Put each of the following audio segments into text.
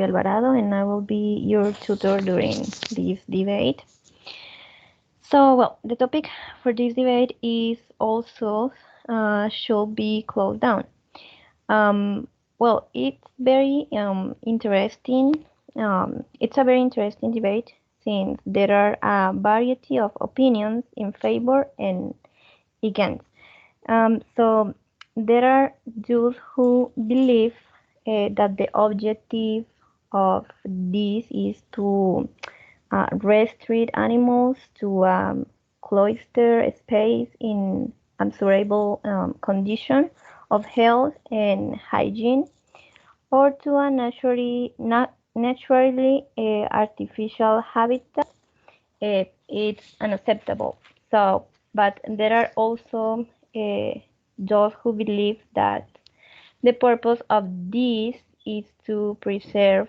Fabio Alvarado, and I will be your tutor during this debate. So, well, the topic for this debate is also should be closed down. Well, it's very interesting. It's a very interesting debate since there are a variety of opinions in favor and against. So there are those who believe that the objective of this is to restrict animals to cloister space in unsuitable condition of health and hygiene, or to a naturally artificial habitat. It's unacceptable. So, but there are also uh, those who believe that the purpose of this is to preserve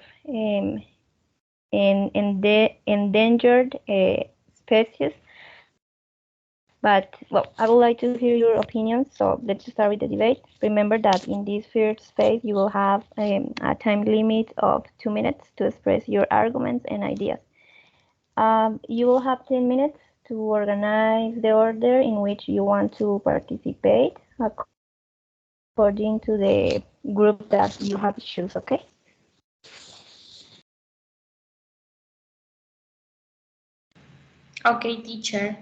endangered species. But well, I would like to hear your opinions. So let's start with the debate. Remember that in this first phase, you will have a time limit of 2 minutes to express your arguments and ideas. You will have 10 minutes to organize the order in which you want to participate according to the group that you have choose, okay? Okay, teacher.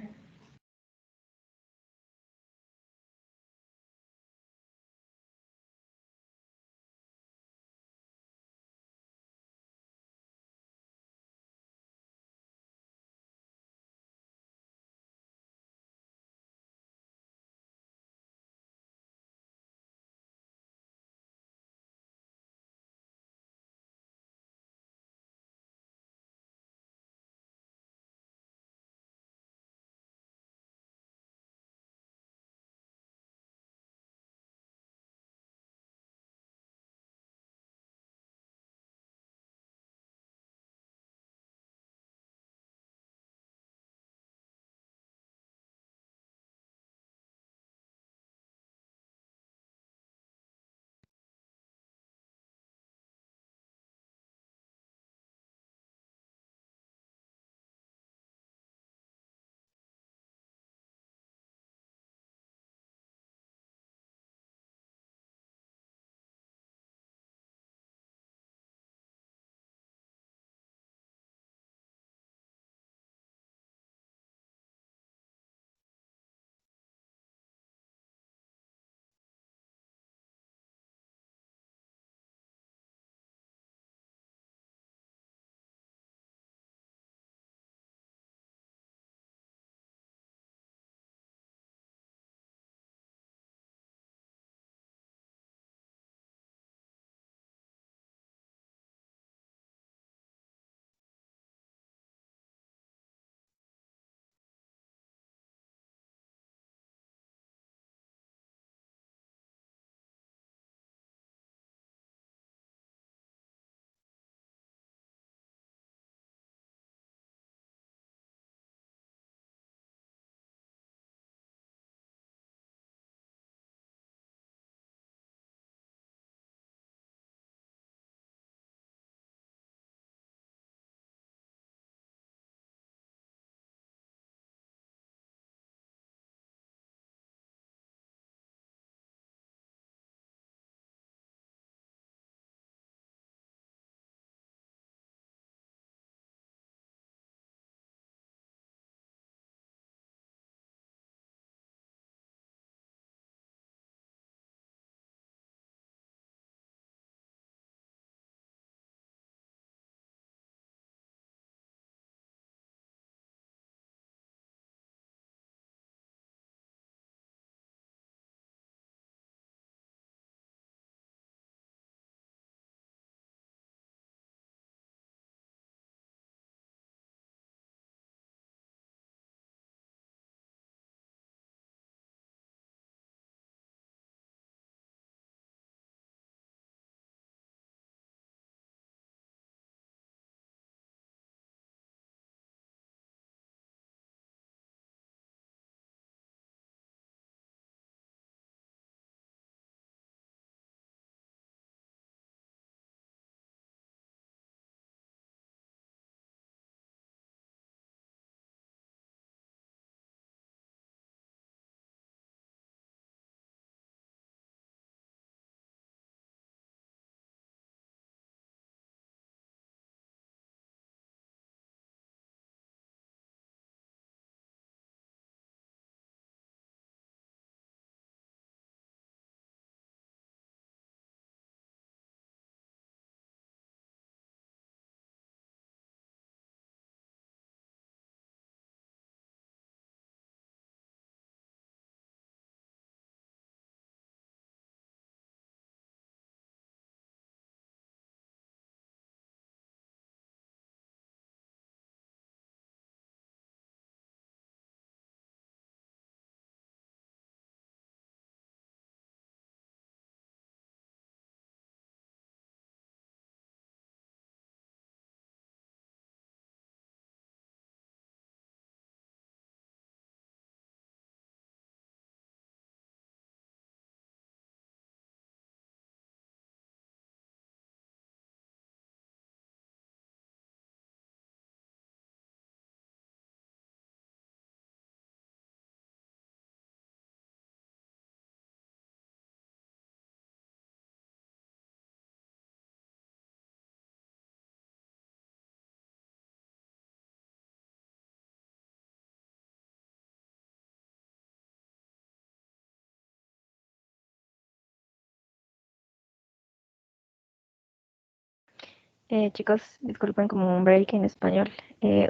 Chicos, disculpen como un break en español.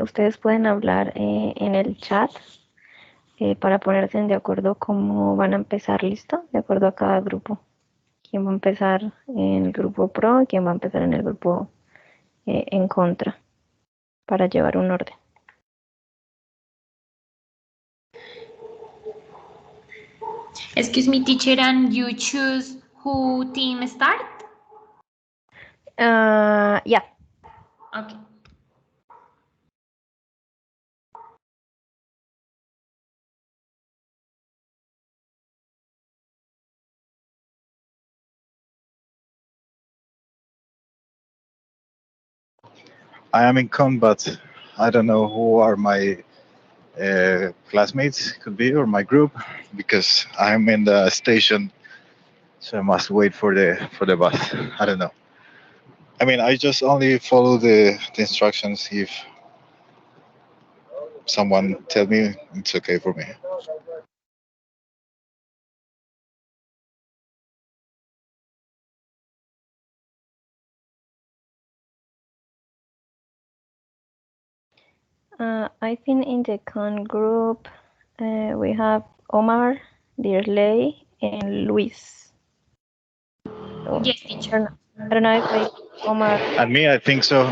Ustedes pueden hablar en el chat para ponerse de acuerdo cómo van a empezar, ¿listo? De acuerdo a cada grupo. ¿Quién va a empezar en el grupo pro y quién va a empezar en el grupo en contra? Para llevar un orden. Excuse me, teacher, and you choose who team start? Yeah. Okay. I am in combat. I don't know who are my classmates could be or my group because I'm in the station, so I must wait for the bus. I don't know. I mean, I just only follow the instructions. If someone tell me, it's okay for me. I think in the con group we have Omar, Dirley, and Luis. So, Yes, teacher. I don't know if Omar. And me, I think so.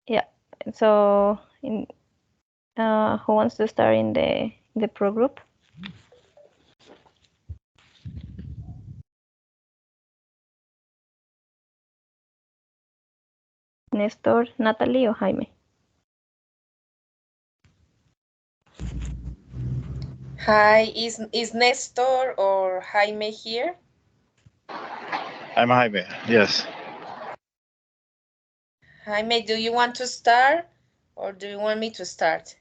Yeah. So, who wants to start in the pro group? Nestor, Natalie, or Jaime? Hi, is Nestor or Jaime here? I'm Jaime. Yes. Jaime, do you want to start or do you want me to start?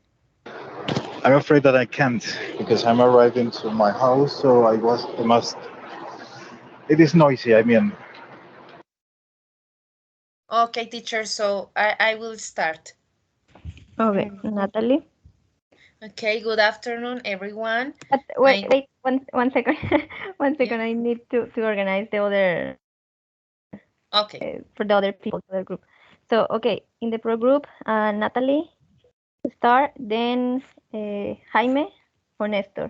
I'm afraid that I can't because I'm arriving to my house, so I must. It is noisy. I mean, Okay, teacher, so I will start. Okay, Natalie. Okay, good afternoon, everyone. But wait, one second. One second, I need to organize the other. Okay. For the other people, the other group. So, okay, in the pro group, Natalie, start, then Jaime or Nestor.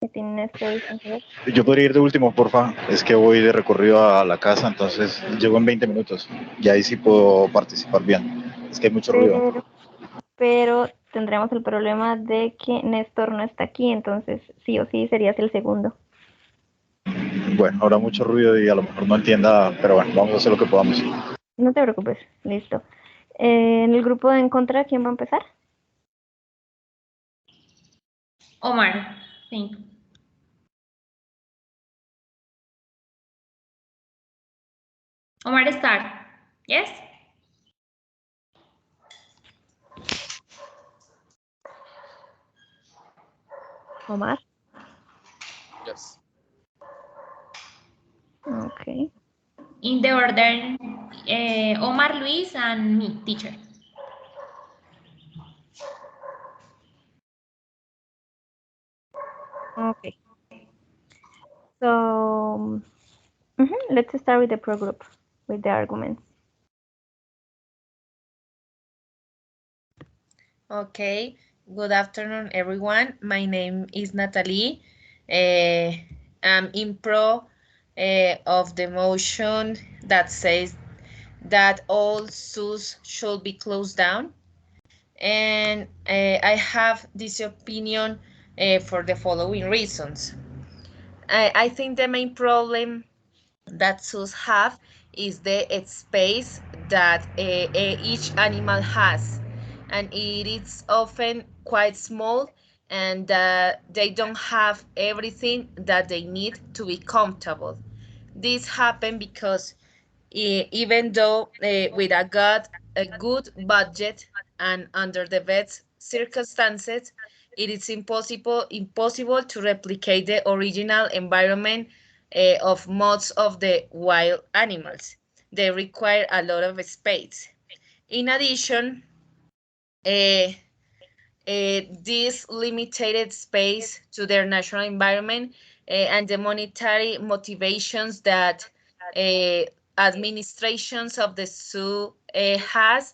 I think Nestor is here. yo podría ir de último, porfa. Es que voy de recorrido a la casa, entonces llego en 20 minutos. Y ahí sí puedo participar bien. Es que hay mucho ruido. Pero tendremos el problema de que Néstor no está aquí, entonces sí o sí serías el segundo. Bueno, habrá mucho ruido y a lo mejor no entienda, pero bueno, vamos a hacer lo que podamos. No te preocupes, listo. En el grupo de en contra, ¿quién va a empezar? Omar, thank you. Omar, start. Yes? Omar. Yes. Okay. In the order, Omar, Luis, and me, teacher. Okay. So, let's start with the pro group, with the arguments. Okay, good afternoon, everyone. My name is Natalie. I'm in pro of the motion that says that all zoos should be closed down. And I have this opinion for the following reasons. I think the main problem that zoos have is the space that each animal has, and it is often quite small, and they don't have everything that they need to be comfortable. This happens because even though with a good budget and under the best circumstances, it is impossible to replicate the original environment of most of the wild animals. They require a lot of space. In addition, this limited space to their natural environment and the monetary motivations that administrations of the zoo has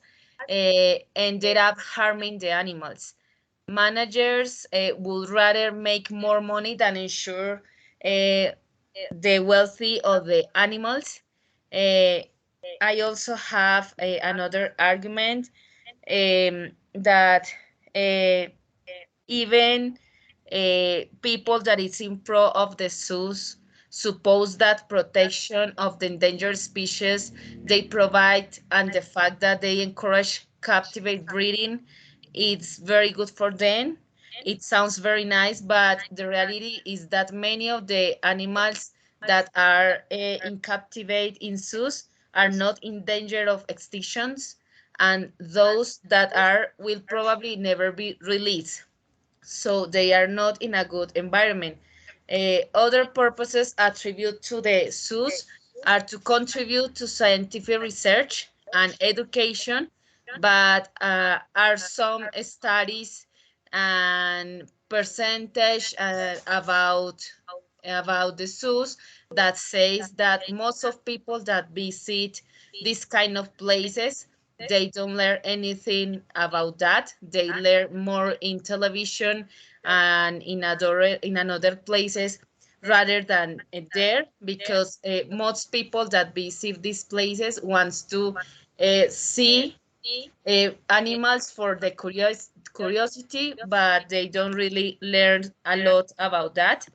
ended up harming the animals. Managers would rather make more money than ensure the wealthy of the animals. I also have another argument that even people that is in pro of the zoos suppose that protection of the endangered species they provide and the fact that they encourage captivate breeding, it's very good for them. It sounds very nice, but the reality is that many of the animals that are in captivate in zoos are not in danger of extinctions, and those that are will probably never be released, so they are not in a good environment. Other purposes attributed to the zoos are to contribute to scientific research and education, but are some studies and percentage about the zoos that says that most of people that visit these kind of places, they don't learn anything about that. They learn more in television and in another places rather than there, because most people that visit these places wants to see animals for the curiosity, but they don't really learn a lot about that.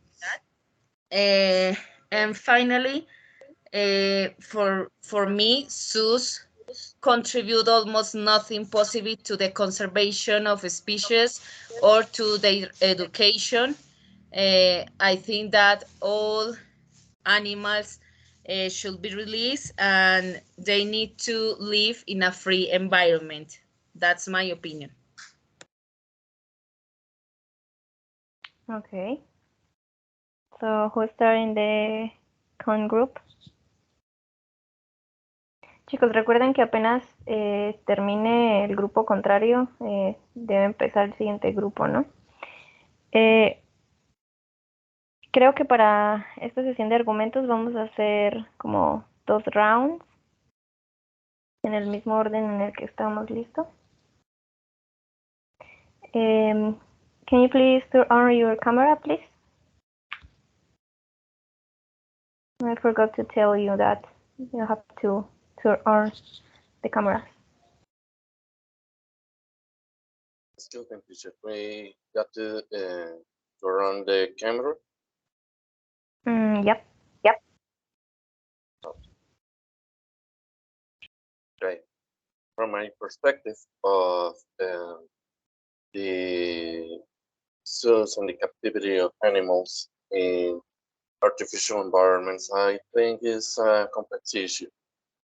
Uh, and finally, for me, zoos contribute almost nothing positive to the conservation of species or to their education. I think that all animals should be released and they need to live in a free environment. That's my opinion. Okay. So, who's starting the con group? Chicos, recuerden que apenas termine el grupo contrario, debe empezar el siguiente grupo, ¿no? Creo que para esta sesión de argumentos vamos a hacer como 2 rounds en el mismo orden en el que estamos listos. Can you please turn on your camera, please? I forgot to tell you that you have to turn on the camera. Excuse me, teacher. We got to run the camera. Yep. Okay. From my perspective of the zoos and the captivity of animals in artificial environments, I think is a complex issue,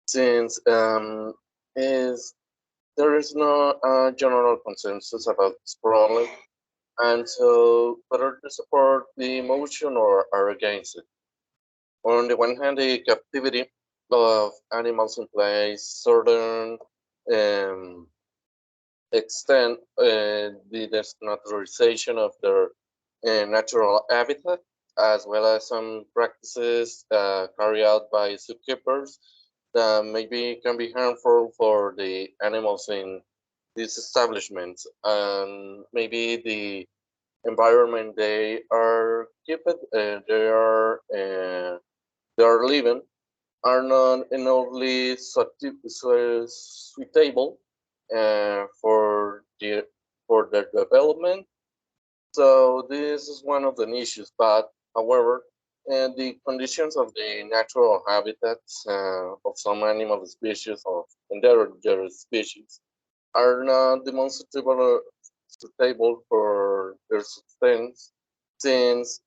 since there is no general consensus about this problem, and so whether to support the motion or are against it. On the one hand, the captivity of animals implies certain extent the desnaturalization of their natural habitat, as well as some practices carried out by zookeepers that maybe can be harmful for the animals in these establishments, and maybe the environment they are kept, they are living, are not enough suitable for their development. So this is one of the issues. But however, the conditions of the natural habitats of some animal species or endangered species are not the most suitable for their subsistence, since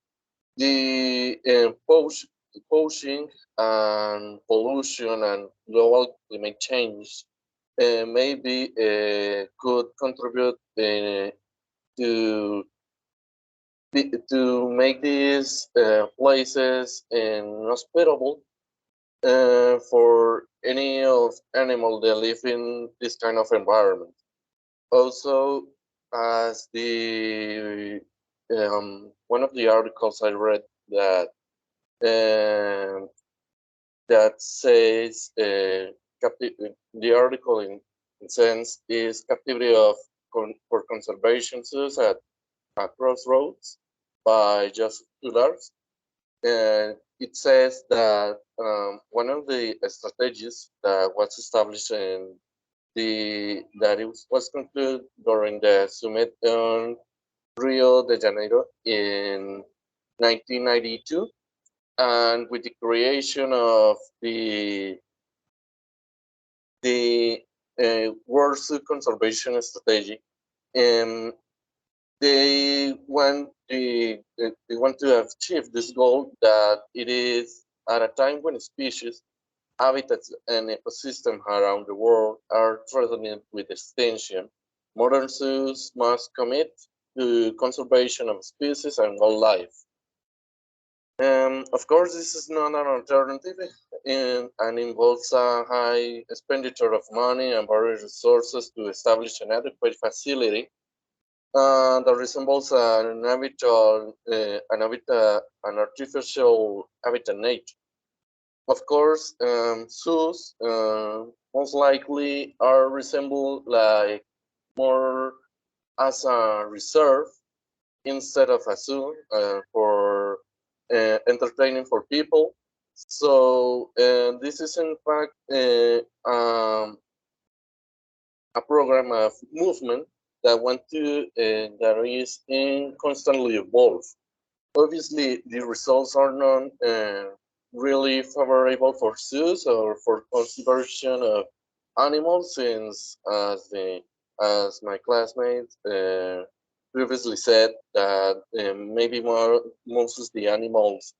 the poaching and pollution and global climate change maybe could contribute to make these places inhospitable for any of animal that live in this kind of environment. Also, as the one of the articles I read that that says the article in sense is captivity of for conservation zoos at Crossroads by Joseph Tullars. And it says that one of the strategies that was established in that it was concluded during the summit on Rio de Janeiro in 1992, and with the creation of the World Zoo Conservation Strategy, they want to achieve this goal that it is at a time when species, habitats, and ecosystems around the world are threatened with extinction. Modern zoos must commit to conservation of species and wildlife. Of course, this is not an alternative and involves a high expenditure of money and various resources to establish an adequate facility that resembles an artificial habitat nature. Of course, zoos most likely are resemble like more as a reserve instead of a zoo for entertaining for people. So this is in fact a program of movement that want to that is in constantly evolve. Obviously, the results are not really favorable for zoos or for conservation of animals, since as my classmates previously said that maybe most of the animals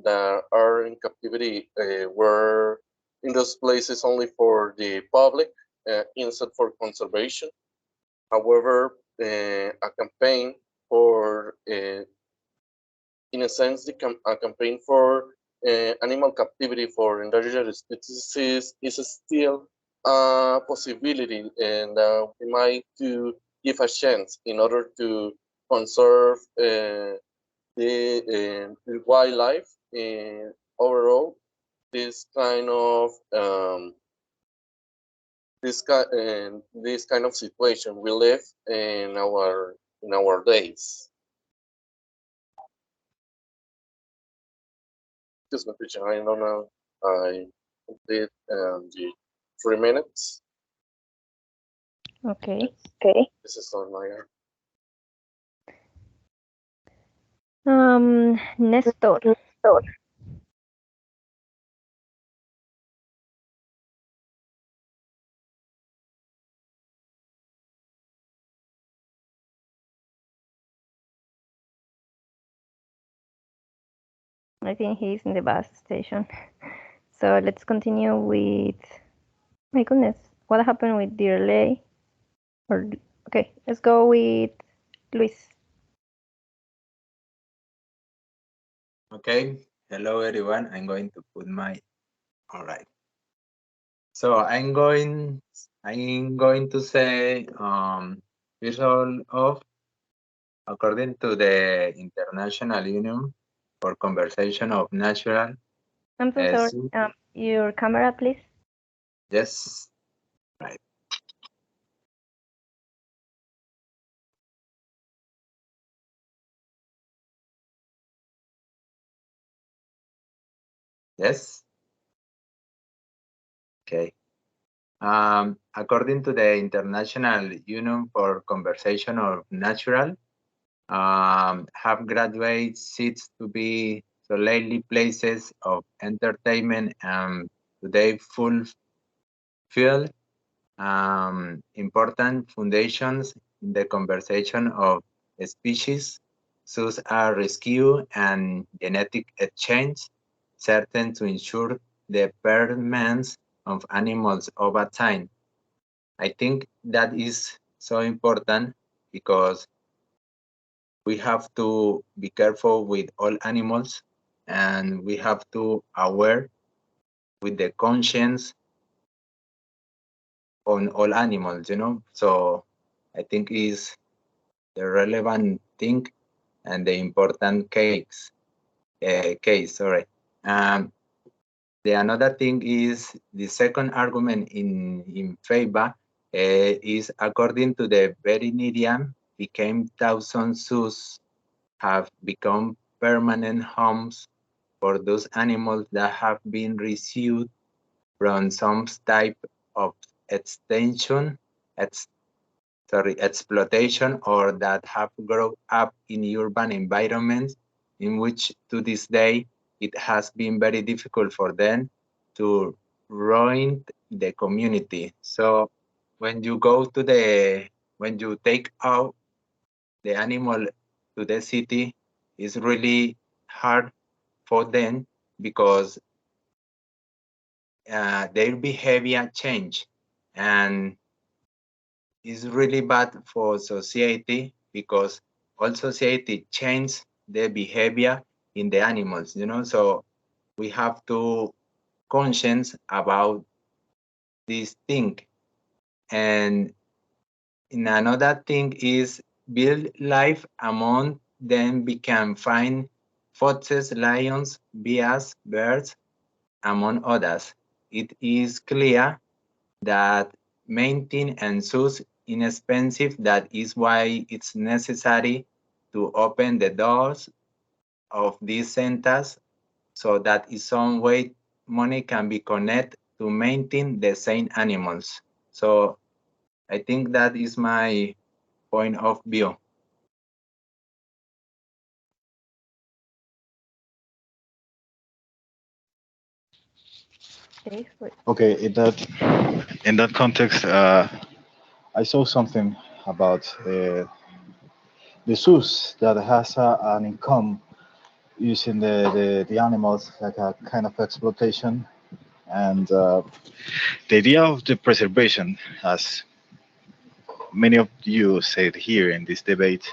that are in captivity were in those places only for the public instead for conservation. However, a campaign for in a sense, a campaign for animal captivity for endangered species is still a possibility, and we might to give a chance in order to conserve the wildlife. Overall, this kind of this kind of situation we live in our days. Excuse me, teacher, I don't know. I complete the 3 minutes. Okay. This is on my end. Nestor. I think he's in the bus station. So let's continue with. My goodness, what happened with the relay? Okay, let's go with Luis. Okay, hello everyone. I'm going to put my, all right. So I'm going to say, first of, according to the International Union for Conservation of Natural. I'm so sorry. Your camera, please. Yes, right. Yes. Okay. According to the International Union for Conservation of Natural, have graduate seats to be solely places of entertainment and today fulfill important foundations in the conservation of species, such as rescue and genetic exchange, certain to ensure the permanence of animals over time. I think that is so important because we have to be careful with all animals and we have to aware with the conscience on all animals, you know. So I think is the relevant thing and the important case. Sorry. The another thing is the second argument in favor is according to the veterinarian, became thousands zoos have become permanent homes for those animals that have been rescued from some type of extension, exploitation, or that have grown up in urban environments in which to this day it has been very difficult for them to ruin the community. So when you go to when you take out the animal to the city, it's really hard for them because their behavior change, and it's really bad for society because all society change their behavior in the animals, so we have to conscience about this thing. And another thing is build life among them, we can find foxes, lions, bears, birds, among others. It is clear that maintain and zoos inexpensive. That is why it's necessary to open the doors of these centers so that in some way money can be connected to maintain the same animals. So I think that is my point of view. Okay, Okay, in that context, I saw something about the zoos that has an income using the animals like a kind of exploitation, and the idea of the preservation, as many of you said here in this debate,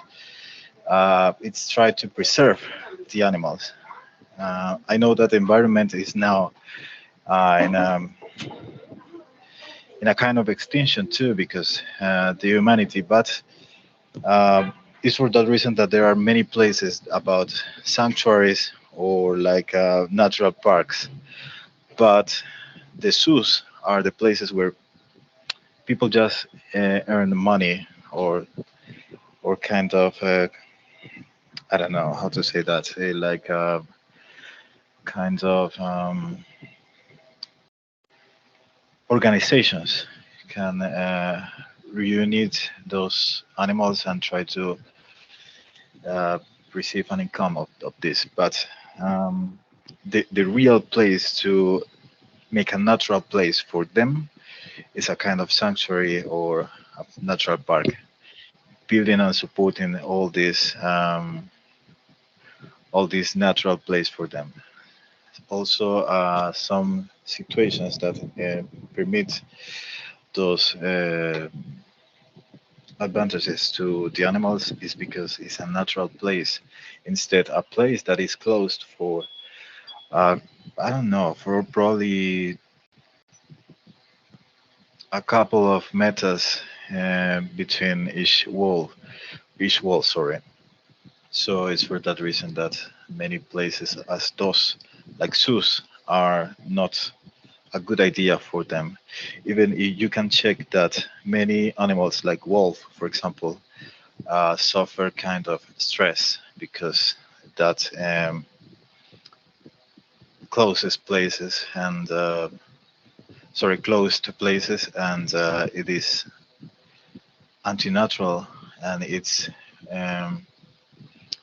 it's try to preserve the animals. I know that the environment is now uh, in a kind of extinction too because the humanity, but it's for that reason that there are many places about sanctuaries or like natural parks, but the zoos are the places where people just earn money or kind of I don't know how to say that, like kind of organizations can reunite those animals and try to uh, receive an income of this. But the real place to make a natural place for them is a kind of sanctuary or a natural park, building and supporting all this natural place for them. Also, some situations that permit those advantages to the animals is because it's a natural place, instead a place that is closed for uh, I don't know, for probably a couple of meters between each wall, sorry. So it's for that reason that many places as those like zoos are not a good idea for them. Even you can check that many animals like wolf, for example, suffer kind of stress because that closest places and closed places, and it is anti-natural, and it's um,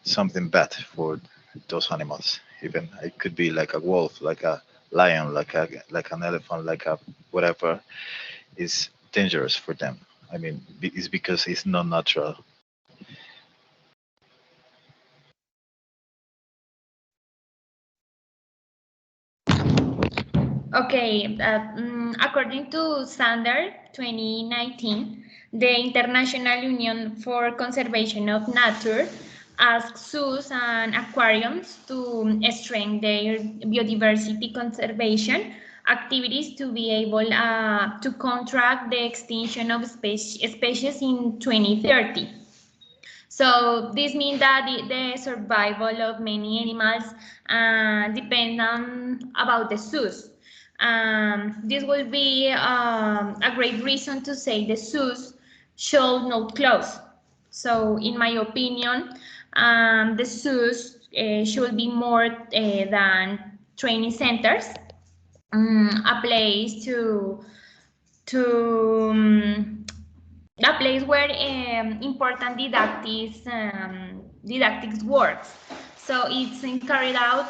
something bad for those animals. Even it could be like a wolf, like a lion, like an elephant, like a whatever is dangerous for them. I mean, it's because it's not natural. Okay, according to Standard 2019, the International Union for Conservation of Nature asks zoos and aquariums to strengthen their biodiversity conservation activities to be able to contract the extinction of species in 2030. So this means that the survival of many animals depend on about the zoos. This will be a great reason to say the zoos should not close. So in my opinion, the zoos should be more than training centers, a place to a place where important didactics works. So it's carried out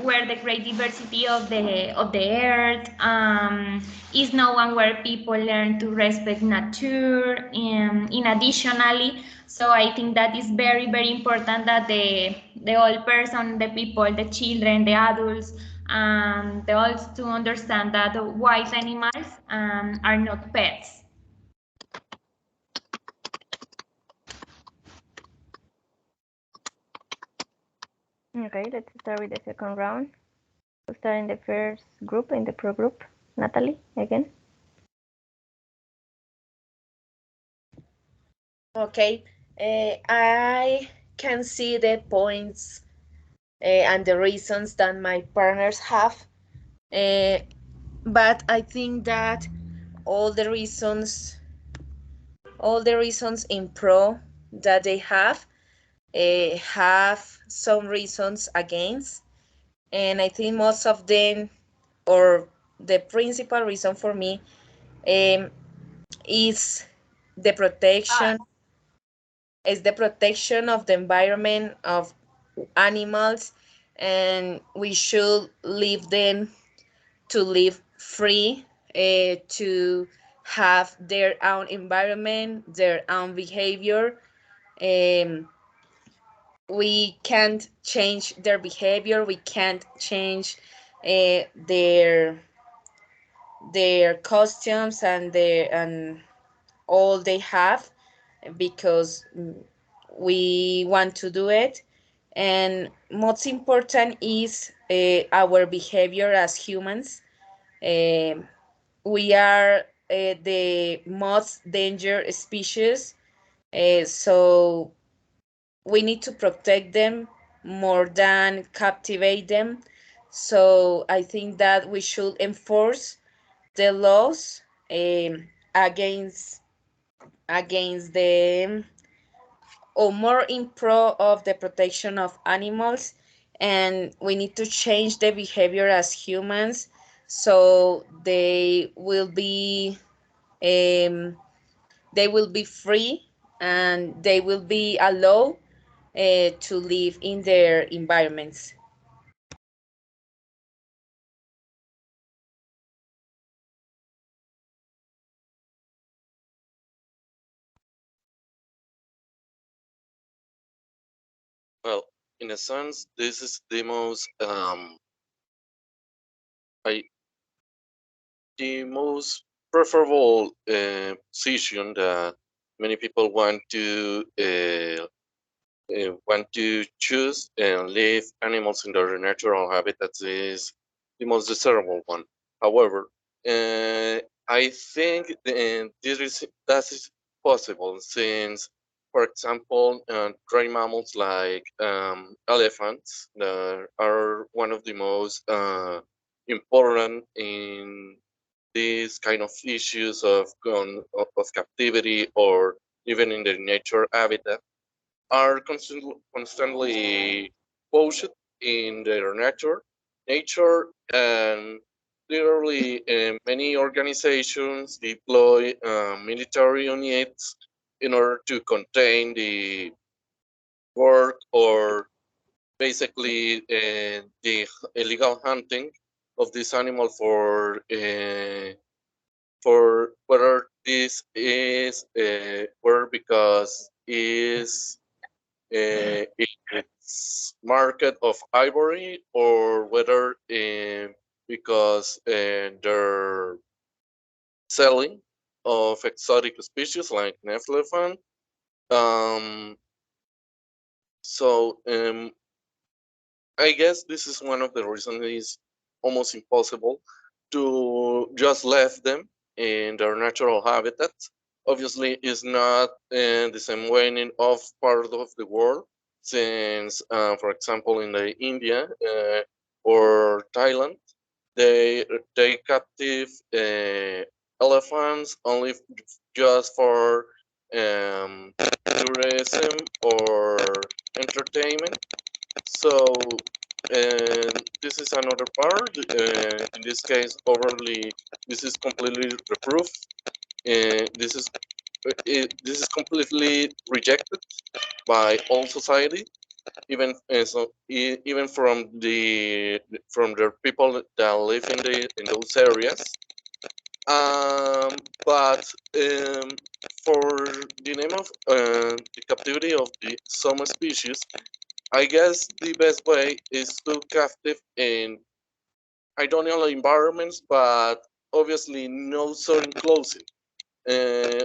where the great diversity of the earth is known, where people learn to respect nature. In additionally, so I think that is very important that the old person, the people, the children, the adults, they also to understand that wild animals are not pets. Okay, let's start with the second round. We'll start in the first group, in the pro group. Natalie, again. Okay, I can see the points and the reasons that my partners have, but I think that all the reasons in pro that they have some reasons against, and I think most of them, or the principal reason for me, is the protection of the environment of animals, and we should leave them to live free, to have their own environment, their own behavior. We can't change their behavior, we can't change their costumes and all they have, because we want to do it. And most important is our behavior as humans. We are the most dangerous species, so we need to protect them more than captivate them. So I think that we should enforce the laws against them, or more in pro of the protection of animals. And we need to change the behavior as humans, so they will be free, and they will be allowed to live in their environments. Well, in a sense, this is the most I the most preferable position that many people want to choose and leave animals in their natural habitats is the most desirable one. However, I think that is possible since, for example, dry mammals like elephants that are one of the most important in these kind of issues of captivity or even in the nature habitat are constantly posed in their nature, and literally many organizations deploy military units in order to contain the work or basically the illegal hunting of this animal for whether this is whether because is its market of ivory or whether because they're selling of exotic species like Nephilim. Um, so I guess this is one of the reasons it's almost impossible to just leave them in their natural habitat. Obviously, it's not the same way in off part of the world, since, for example, in the India or Thailand, They take captive elephants only just for tourism or entertainment. So this is another part. In this case, overly, this is completely reproved. This is completely rejected by all society, even even from the people that live in those areas. But for the name of the captivity of some species, I guess the best way is to captive in ideal environments, but obviously not so inclusive. Uh,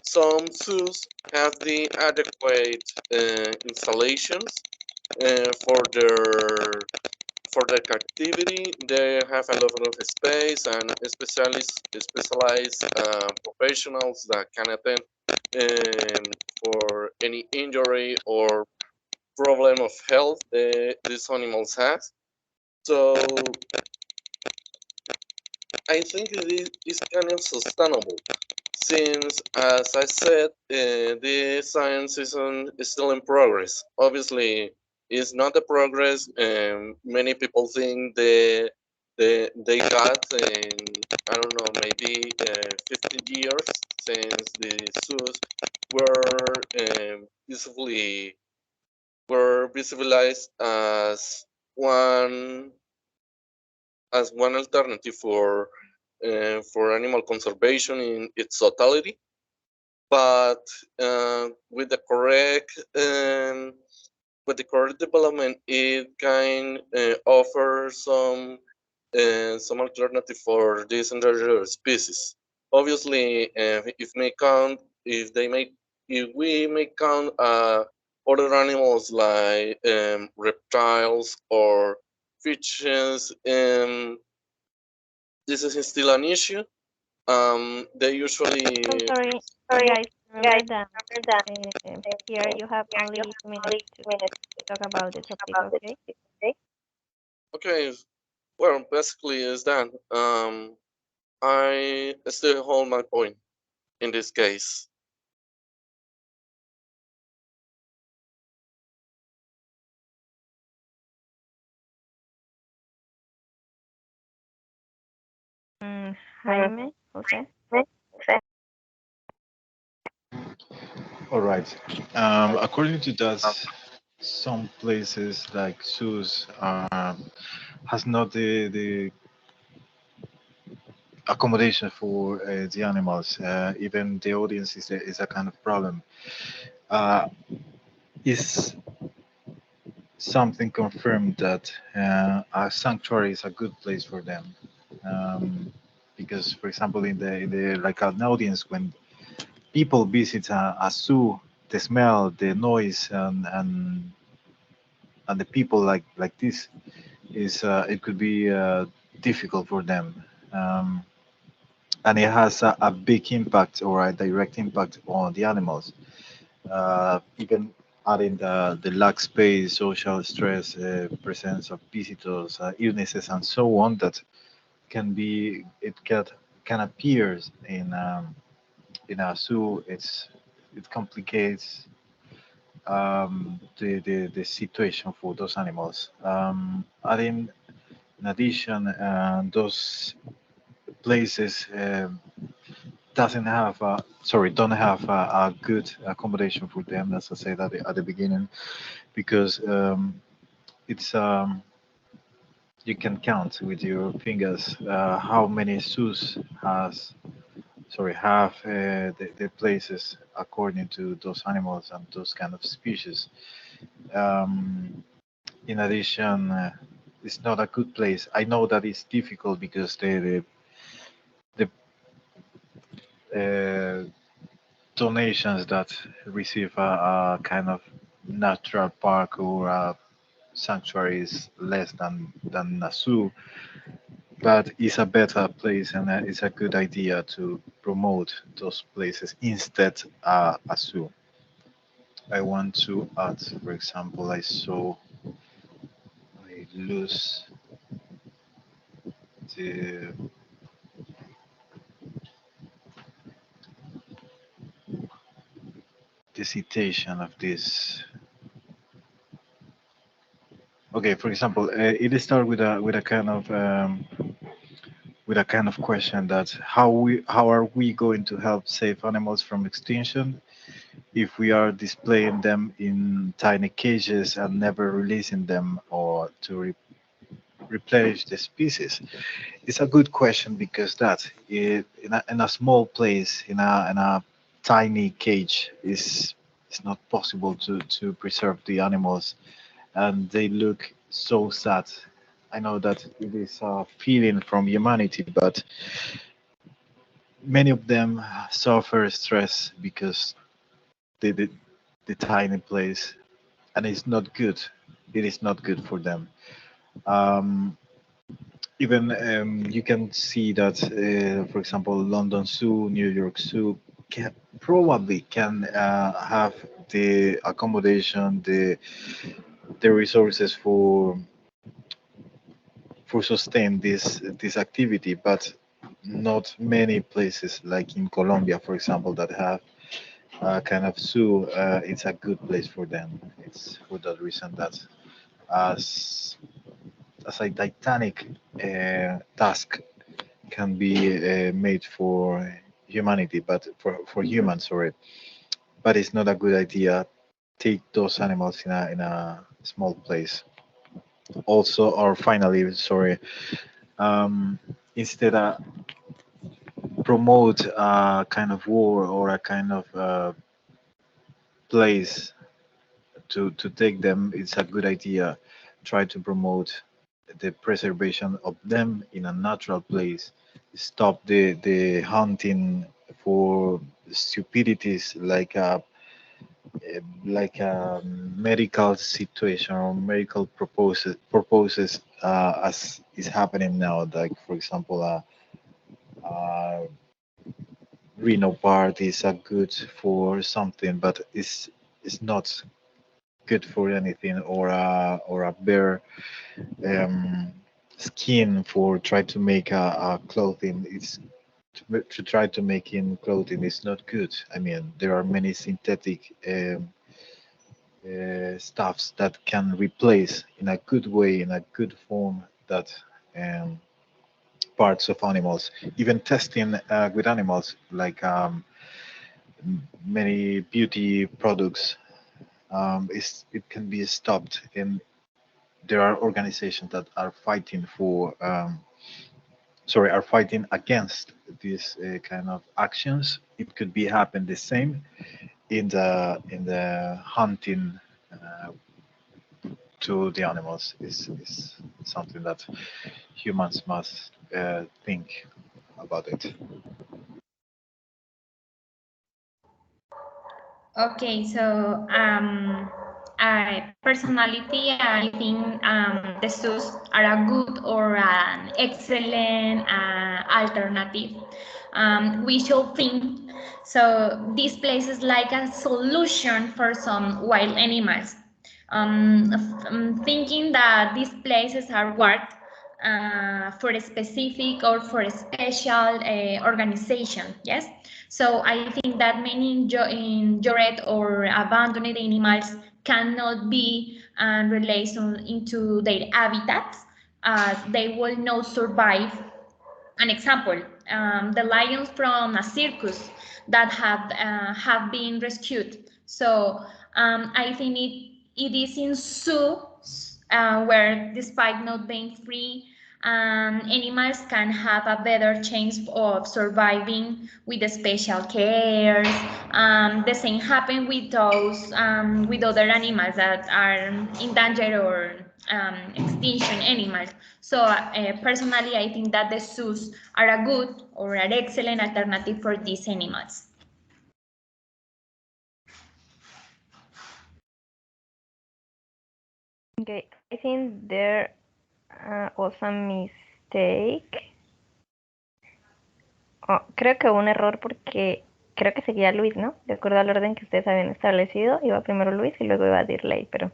some zoos have the adequate installations for their captivity. They have a lot of space and specialized professionals that can attend for any injury or problem of health these animals have. So I think it is kind of sustainable since, as I said, the science is still in progress. Obviously, it's not the progress many people think they got in, I don't know, maybe 50 years since the zoos were visibly were visualized one as one alternative for animal conservation in its totality. But with the correct development, it can offer some alternative for these endangered species. Obviously, if they make, if we may count other animals like reptiles or fishes, this is still an issue. They usually. I'm sorry, Sorry, guys. Remember guys. that Remember that here you have here you only have 2 minutes only to 2 minutes to talk about the talk topic, about the okay? topic. Okay. Okay. Well, basically, is that I still hold my point in this case. Jaime, Jose. All right. According to that, some places like zoos has not the accommodation for the animals. Even the audience is a kind of problem. Uh, is something confirmed that a sanctuary is a good place for them? Because, for example, in the like an audience, when people visit a zoo, the smell, the noise, and the people like this is it could be difficult for them. Um, and it has a big impact or a direct impact on the animals. Even adding the lack space, social stress, presence of visitors, illnesses, and so on that can appear in a zoo. It complicates the situation for those animals. Adding in addition, those places doesn't have don't have a good accommodation for them, as I said at the beginning, because it's you can count with your fingers how many zoos have the places according to those animals and those kind of species. Um, in addition, it's not a good place. I know that it's difficult because the donations that receive a kind of natural park or a sanctuary is less than a zoo, but it's a better place and it's a good idea to promote those places instead a zoo. I want to add, for example, I saw I lose the citation of this. Okay, for example, it starts with a kind of question that how are we going to help save animals from extinction if we are displaying them in tiny cages and never releasing them or to replenish the species? It's a good question because in a small place in a tiny cage is it's not possible to preserve the animals, and they look so sad. I know that it is a feeling from humanity, but many of them suffer stress because the the tiny place, and it's not good. It is not good for them. Um, Even you can see that, for example, London Zoo, New York Zoo probably can have the accommodation, the resources for sustain this activity, but not many places like in Colombia, for example, that have kind of zoo. It's a good place for them. It's for that reason that as as a titanic task can be made for humanity, but for humans, sorry. But it's not a good idea. Take those animals in a small place. Also, or finally, sorry, um, instead of promote a kind of war or a kind of place to take them, it's a good idea. Try to promote the preservation of them in a natural place. Stop the hunting for stupidities like a medical situation or medical purposes as is happening now. Like for example, a rhino part is a good for something, but it's not good for anything, or a bear skin for try to make a clothing. It's to try to make in clothing is not good. I mean, there are many synthetic stuffs that can replace in a good way, in a good form, that um, parts of animals. Even testing with animals, like many beauty products, it can be stopped. And there are organizations that are fighting are fighting against these kind of actions. It could be happen the same in the hunting to the animals is something that humans must think about it. Okay, so I think the zoos are a good or an excellent alternative. We should think so. This place is like a solution for some wild animals. Thinking that these places are worked for a specific or for a special organization. Yes. So I think that many injured or abandoned animals cannot be released into their habitats. They will not survive. An example, the lions from a circus that have been rescued. So I think it is in zoos where, despite not being free, animals can have a better chance of surviving with the special cares. The same happen with those with other animals that are in danger or extinction animals. So personally, I think that the zoos are a good or an excellent alternative for these animals. Okay, I think there was a mistake. Oh, creo que hubo un error porque creo que seguía Luis, ¿no? De acuerdo al orden que ustedes habían establecido, iba primero Luis y luego iba Dirley, pero...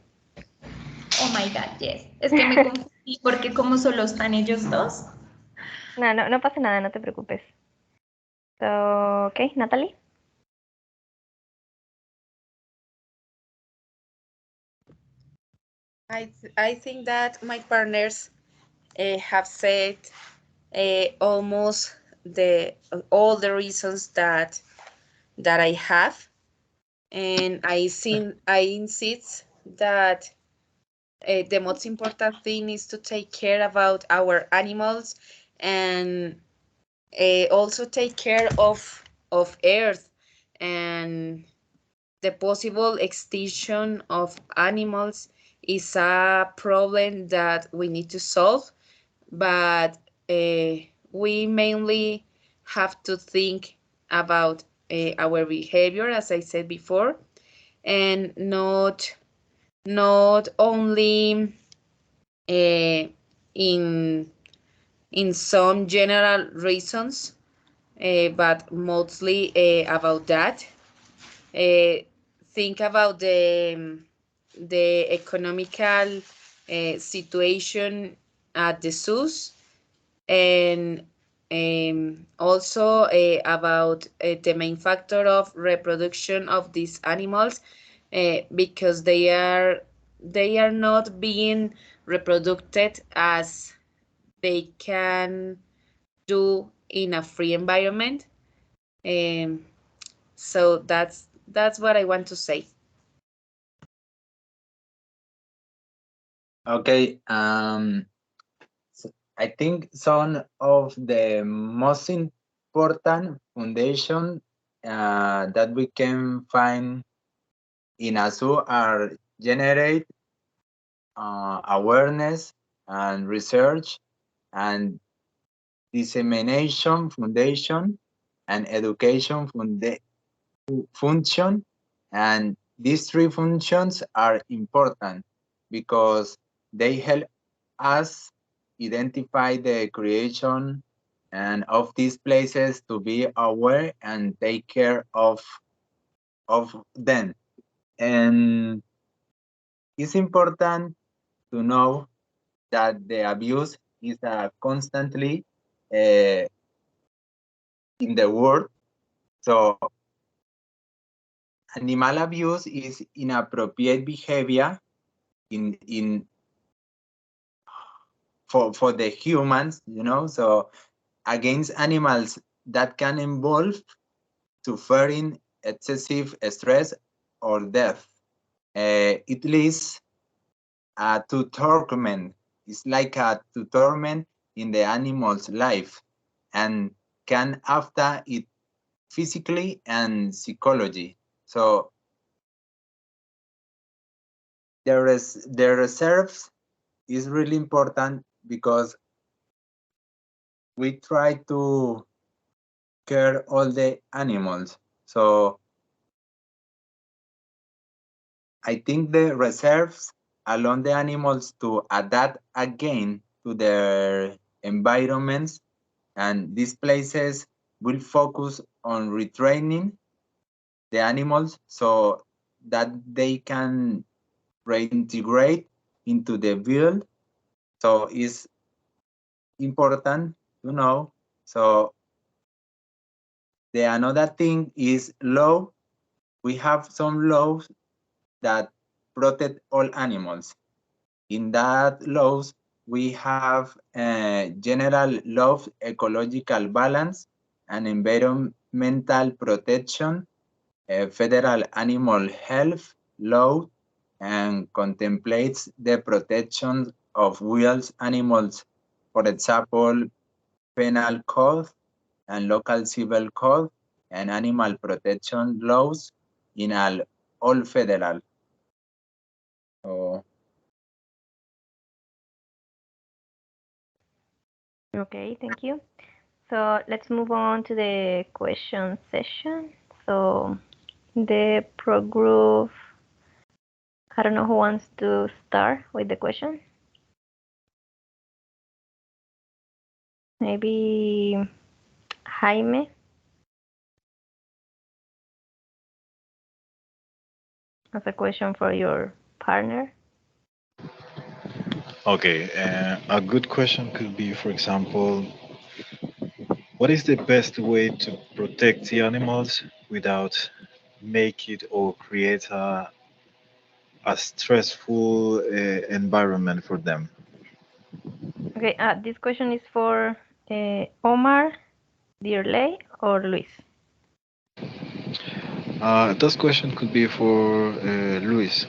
Oh my God, yes. Es que me confundí porque como solo están ellos dos. No pasa nada, no te preocupes. So, okay, Natalie? I think that my partners have said almost all the reasons that I have, and I insist that the most important thing is to take care about our animals, and also take care of Earth, and the possible extinction of animals is a problem that we need to solve, but we mainly have to think about our behavior, as I said before, and not only in some general reasons, but mostly about that. Think about the economical situation at the zoos, and also about the main factor of reproduction of these animals, because they are not being reproduced as they can do in a free environment. So that's what I want to say. Okay. I think some of the most important foundation that we can find in a zoo are generate awareness and research and dissemination foundation and education function, and these three functions are important because they help us identify the creation and of these places to be aware and take care of them. And it's important to know that the abuse is constantly uh, in the world. So animal abuse is inappropriate behavior in for the humans, so against animals that can involve suffering, excessive stress, or death. It leads to torment. It's like a to torment in the animal's life and can affect it physically and psychology. So the reserves is really important because we try to care all the animals. So I think the reserves allow the animals to adapt again to their environments, and these places will focus on retraining the animals so that they can reintegrate into the field. So it's important to know. So the another thing is law. We have some laws that protect all animals. In that laws, we have general law, ecological balance, and environmental protection, federal animal health law, and contemplates the protection of wild animals, for example, penal code and local civil code and animal protection laws in all federal. So, Okay, thank you. So let's move on to the question session. So the pro group, I don't know who wants to start with the question. Maybe Jaime. As a question for your partner. Okay, a good question could be, for example, What is the best way to protect the animals without make it or create a stressful environment for them? Okay, this question is for Omar, Dirley, or Luis. This question could be for Luis.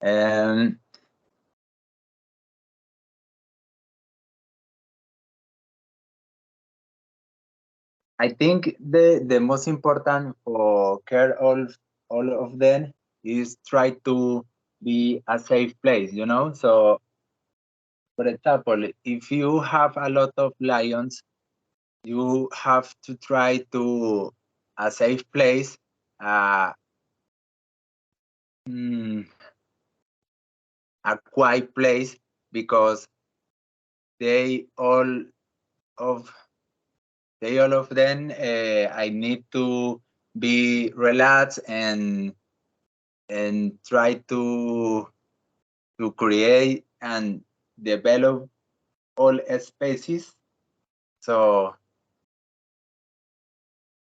Um, I think the most important for care all of them is try to be a safe place, you know. So, for example, if you have a lot of lions, you have to try to a safe place, uh, mm, a quiet place, because they all of all of them, I need to be relaxed and try to create and develop all species. So,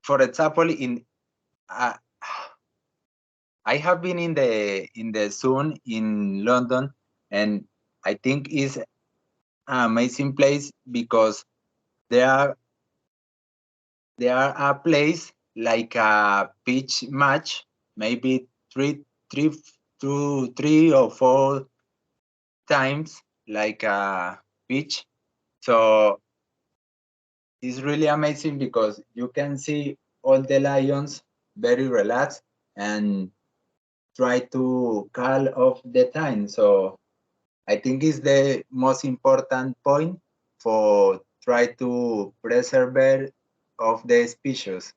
for example, in uh, I have been in the zoo in London, and I think it's an amazing place because there are a place like a pitch match, maybe three or four times like a pitch. So it's really amazing because you can see all the lions very relaxed and try to call off the time. So I think it's the most important point for try to preserve of the species.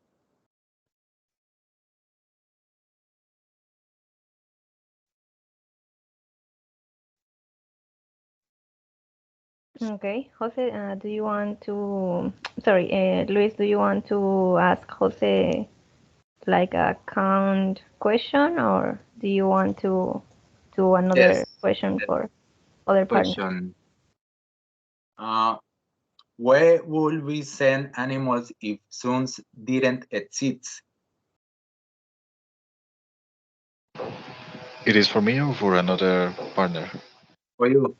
Okay, Jose, do you want to? Sorry, Luis, do you want to ask Jose like a count question, or do you want to do another Yes. question for other partners? Question. Uh, where would we send animals if zoos didn't exist? It is for me or for another partner? For you.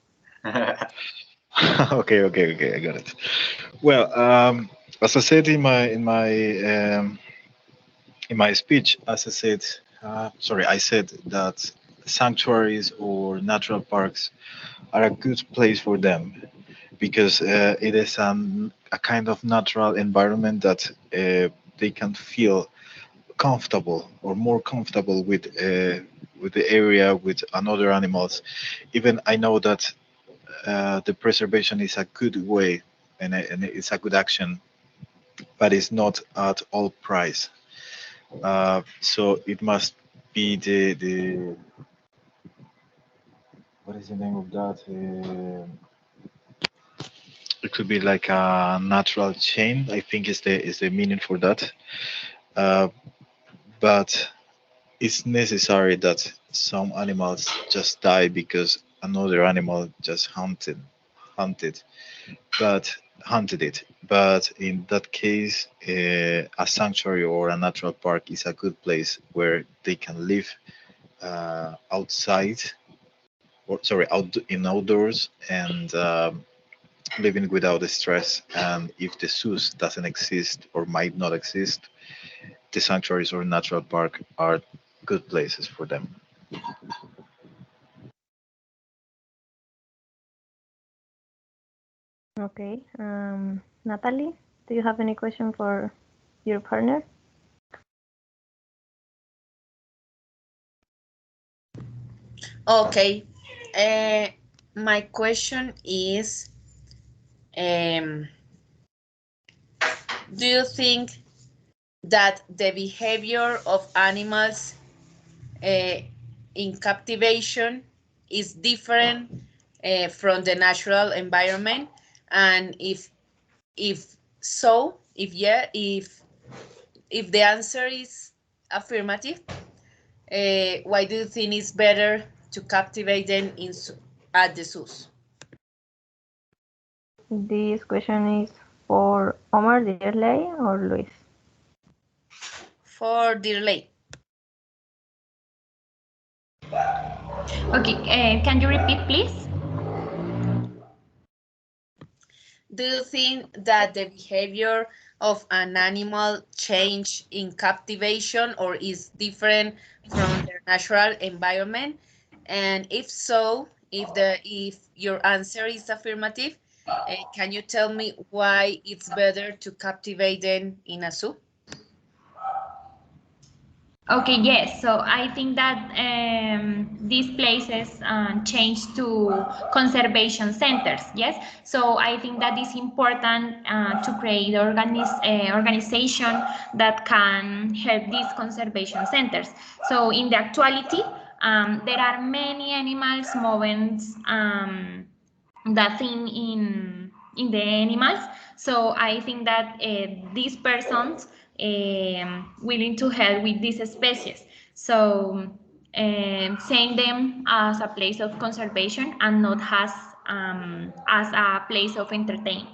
Okay, I got it. Well, as I said in my speech, as I said, sorry, I said that sanctuaries or natural parks are a good place for them because it is a kind of natural environment that they can feel comfortable or more comfortable with the area with another animals. Even I know that the preservation is a good way and it's a good action, but it's not at all price. So it must be the what is the name of that? It could be like a natural chain. I think is the meaning for that. Uh, but it's necessary that some animals just die because another animal just hunted but hunted it. But in that case, a sanctuary or a natural park is a good place where they can live outside, or sorry, outdoors, and living without the stress. And if the zoos doesn't exist or might not exist, the sanctuaries or natural park are good places for them. Okay, Natalie, do you have any question for your partner? Okay. My question is, um, do you think that the behavior of animals in captivation is different from the natural environment? And if so, if the answer is affirmative, why do you think it's better to captivate them at the zoos? This question is for Omar, Dirley, or Luis? For Dirley. Okay, can you repeat, please? Do you think that the behavior of an animal change in captivation or is different from their natural environment? And if so, if your answer is affirmative, can you tell me why it's better to captivate them in a zoo? Okay, yes. So I think that these places change to conservation centers. Yes. So I think that it's important to create organization that can help these conservation centers. So in the actuality, there are many animals movements that thing in the animals. So I think that these persons willing to help with these species. So seeing them as a place of conservation and not as a place of entertainment.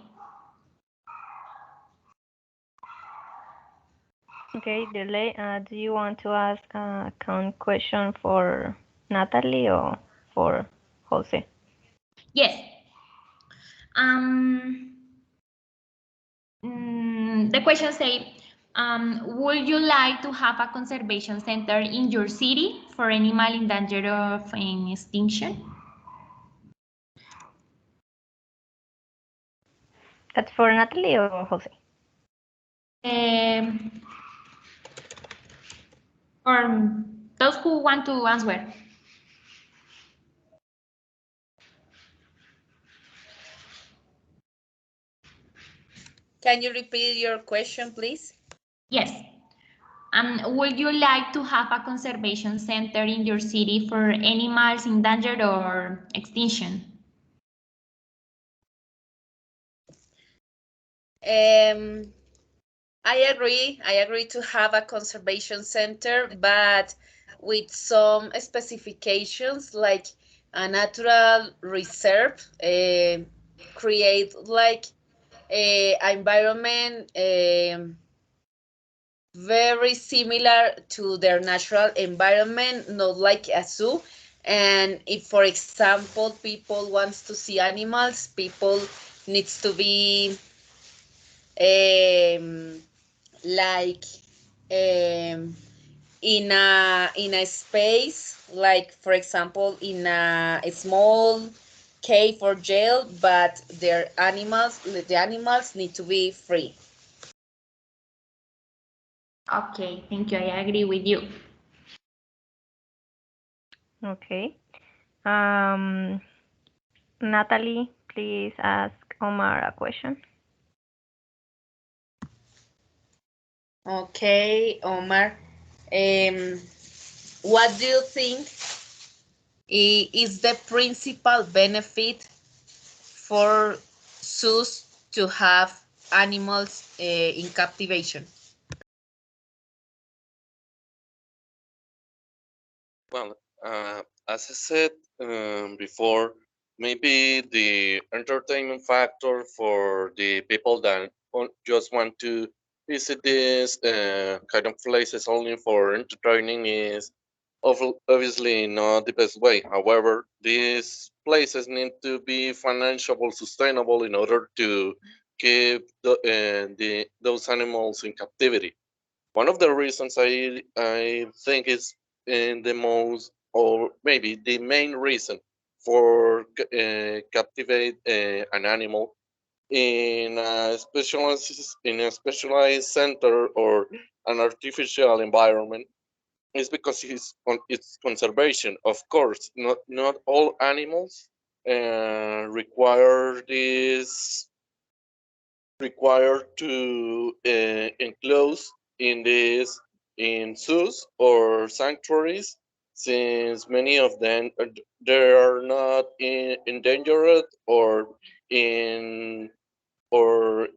Okay, Dirley, do you want to ask a question for Natalie or for Jose? Yes. The question say, would you like to have a conservation center in your city for animal in danger of extinction? That's for Natalie or Jose? Or those who want to answer. Can you repeat your question, please? Yes. Would you like to have a conservation center in your city for animals in danger or extinction? I agree to have a conservation center, but with some specifications like a natural reserve, create like a environment very similar to their natural environment, not like a zoo. And if, for example, people wants to see animals, people needs to be like in a space, like for example in a small cave or jail, but the animals need to be free. Okay, thank you. I agree with you. Okay. Natalie, please ask Omar a question. Okay, Omar. What do you think is the principal benefit for zoos to have animals in captivation? Well, as I said before, maybe the entertainment factor for the people that just want to visit these kind of places only for entertaining is obviously not the best way. However, these places need to be financially sustainable in order to keep those animals in captivity. One of the reasons I think is the most, or maybe the main reason for captivate an animal in a specialized center or an artificial environment is because it's conservation. Of course, not all animals require to enclose in zoos or sanctuaries, since many of them they are not endangered in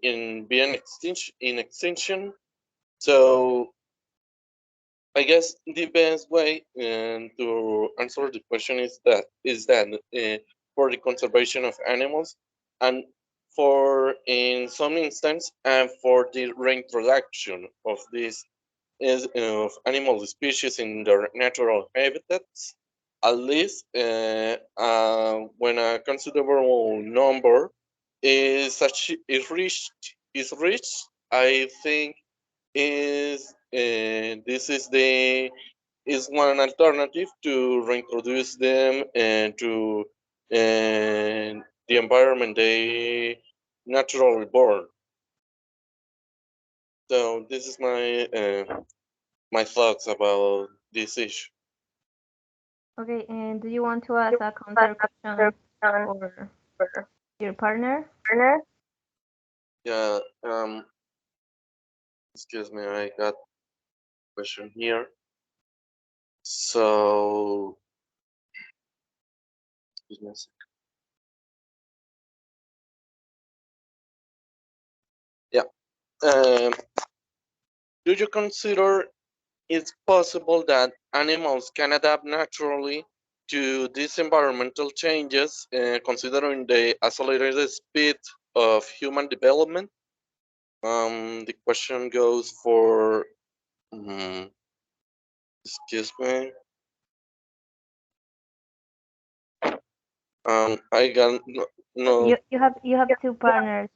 in being extinction. So I guess the best way to answer the question is that for the conservation of animals and for in some instance and for the reintroduction of these is of animal species in their natural habitats, at least when a considerable number is reached, I think this is one alternative to reintroduce them and to the environment they naturally born. So this is my thoughts about this issue. Okay, and do you want to ask a counter question for your partner? Yeah. Excuse me. I got a question here. So, excuse me a sec. Yeah. Um, do you consider it's possible that animals can adapt naturally to these environmental changes, considering the accelerated speed of human development? The question goes for, um, excuse me. I got no. You have two partners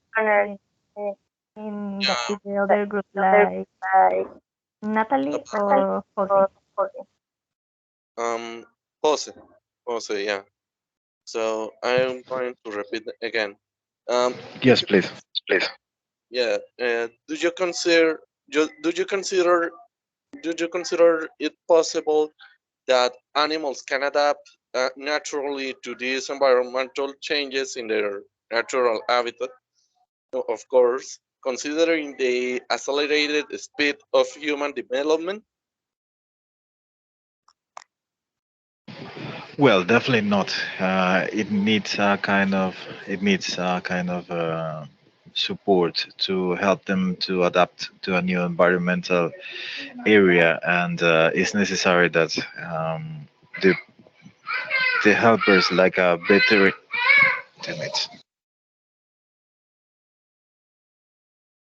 in the other group, like Natalie or Jose. Um, Jose, Jose, yeah. So I'm going to repeat again. Um, Yes, please. Please. yeah. Do you consider it possible that animals can adapt naturally to these environmental changes in their natural habitat? No, of course, considering the accelerated speed of human development. Well, definitely not. It needs a kind of support to help them to adapt to a new environmental area, and it's necessary that the the helpers like a better. Damn it.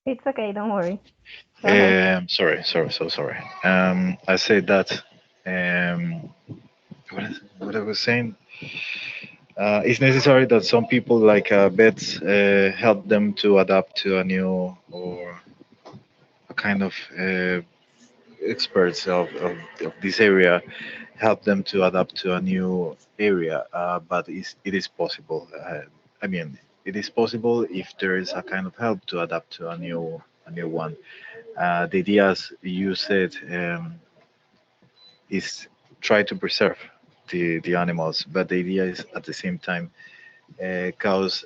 It's okay, don't worry. Go ahead. Sorry. I said that. What I was saying. It's necessary that some people like vets help them to adapt to a new or a kind of experts of this area help them to adapt to a new area. But it is possible. I mean, it is possible if there is a kind of help to adapt to a new one. The ideas you said is try to preserve the animals, but the idea is at the same time cause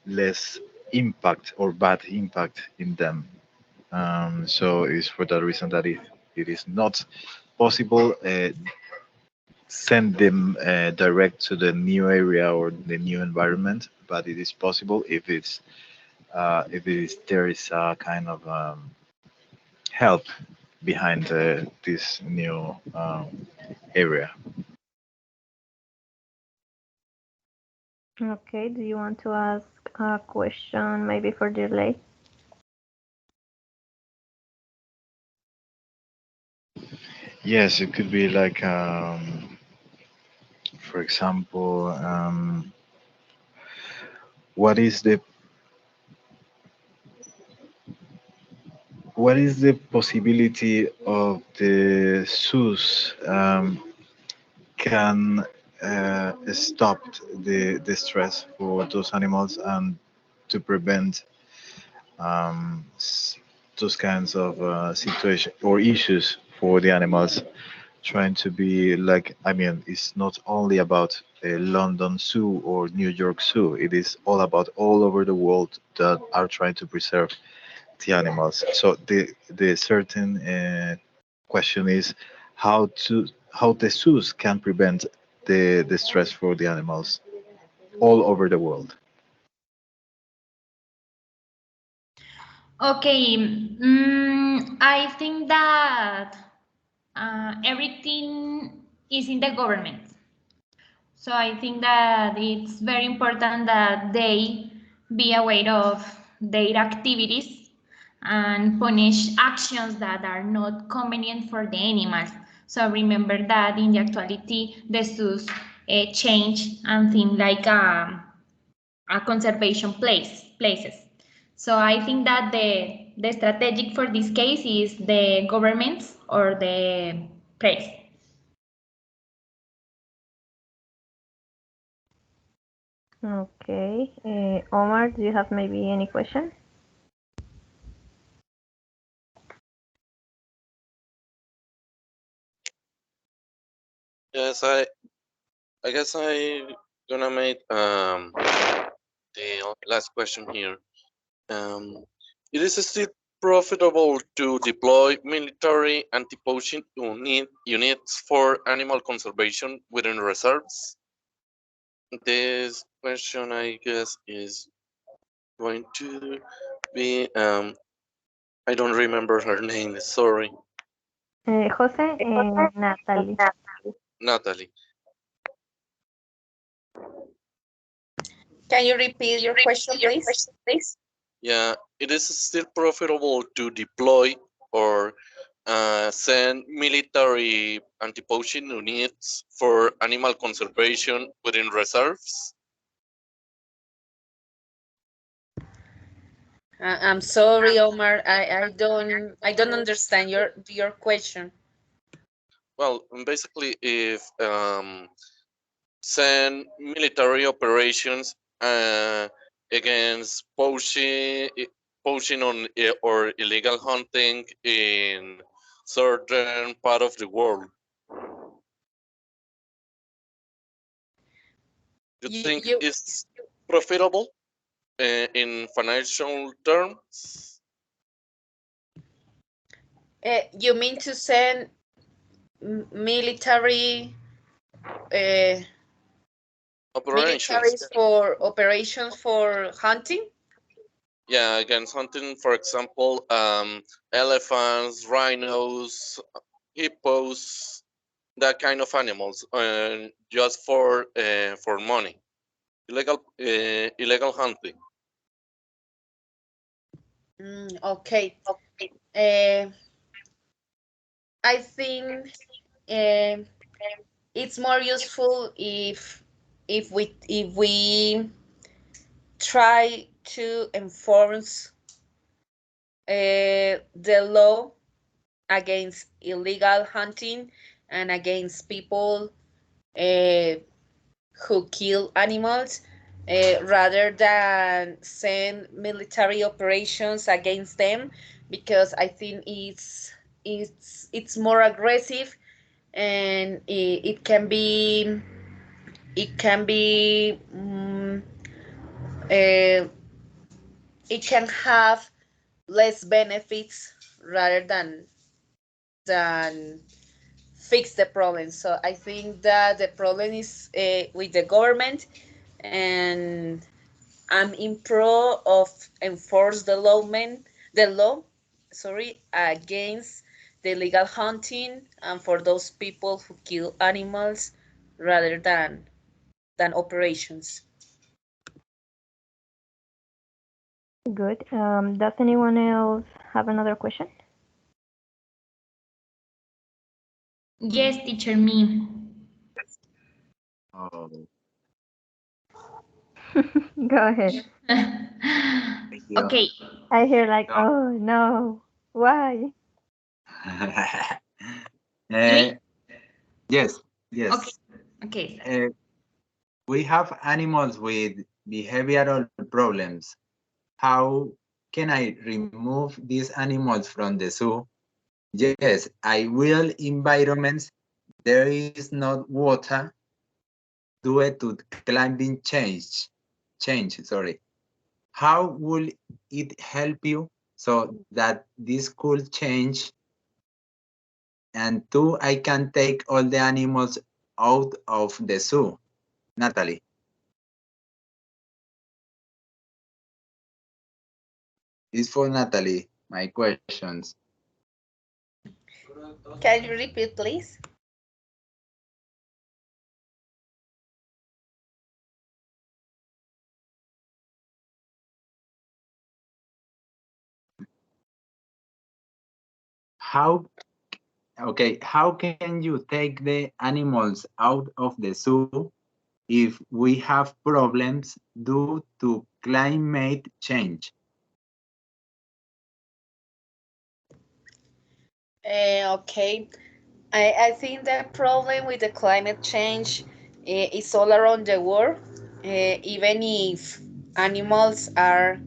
less impact or bad impact in them. So it's for that reason that it is not possible send them direct to the new area or the new environment, but it is possible if it is there is a kind of help behind this new area. Okay, do you want to ask a question maybe for delay? Yes, it could be like, for example, what is the possibility of the zoos can stop the stress for those animals and to prevent those kinds of situation or issues for the animals trying to be like, I mean, it's not only about a London Zoo or New York Zoo, it is all about all over the world that are trying to preserve the animals. So the certain question is how how the zoos can prevent the stress for the animals all over the world. Okay, I think that everything is in the government. So I think that it's very important that they be aware of their activities and punish actions that are not convenient for the animals. So remember that in the actuality, the zoos change and think like a conservation places. So I think that the strategic for this case is the governments or the press. Okay. Omar, do you have maybe any question? Yes, I guess I gonna make the last question here. It is still profitable to deploy military anti-poaching units for animal conservation within reserves. This question, I guess, is going to be I don't remember her name. Sorry, Jose and Natalie. Natalie. Can you repeat your question, please? Yeah, it is still profitable to deploy or send military anti-poaching units for animal conservation within reserves. I'm sorry, Omar. I don't understand your question. Well, basically, if send military operations against poaching on or illegal hunting in certain part of the world. You think it's profitable in financial terms? You mean to send military Operations. for operations for hunting? Yeah, against hunting, for example, elephants, rhinos, hippos, that kind of animals, just for money, illegal hunting. Okay. I think it's more useful if we try to enforce the law against illegal hunting and against people who kill animals, rather than send military operations against them, because I think it's more aggressive, and uh, it can have less benefits rather than fix the problem. So I think that the problem is with the government, and I'm in pro of enforce the law, sorry, against the illegal hunting and for those people who kill animals rather than operations. Good. Does anyone else have another question? Yes, teacher, me. Oh, Go ahead. thank you. Okay. I hear like, So, oh no, why? uh, yes, Okay. yes. Okay. We have animals with behavioral problems. How can I remove these animals from the zoo? Yes, I will environments. There is not water due to climate change, sorry. How will it help you so that this could change And two, I can take all the animals out of the zoo. Natalie. It's for Natalie, my questions. Can you repeat, please? How how can you take the animals out of the zoo if we have problems due to climate change? Okay. I think the problem with the climate change is all around the world, even if animals are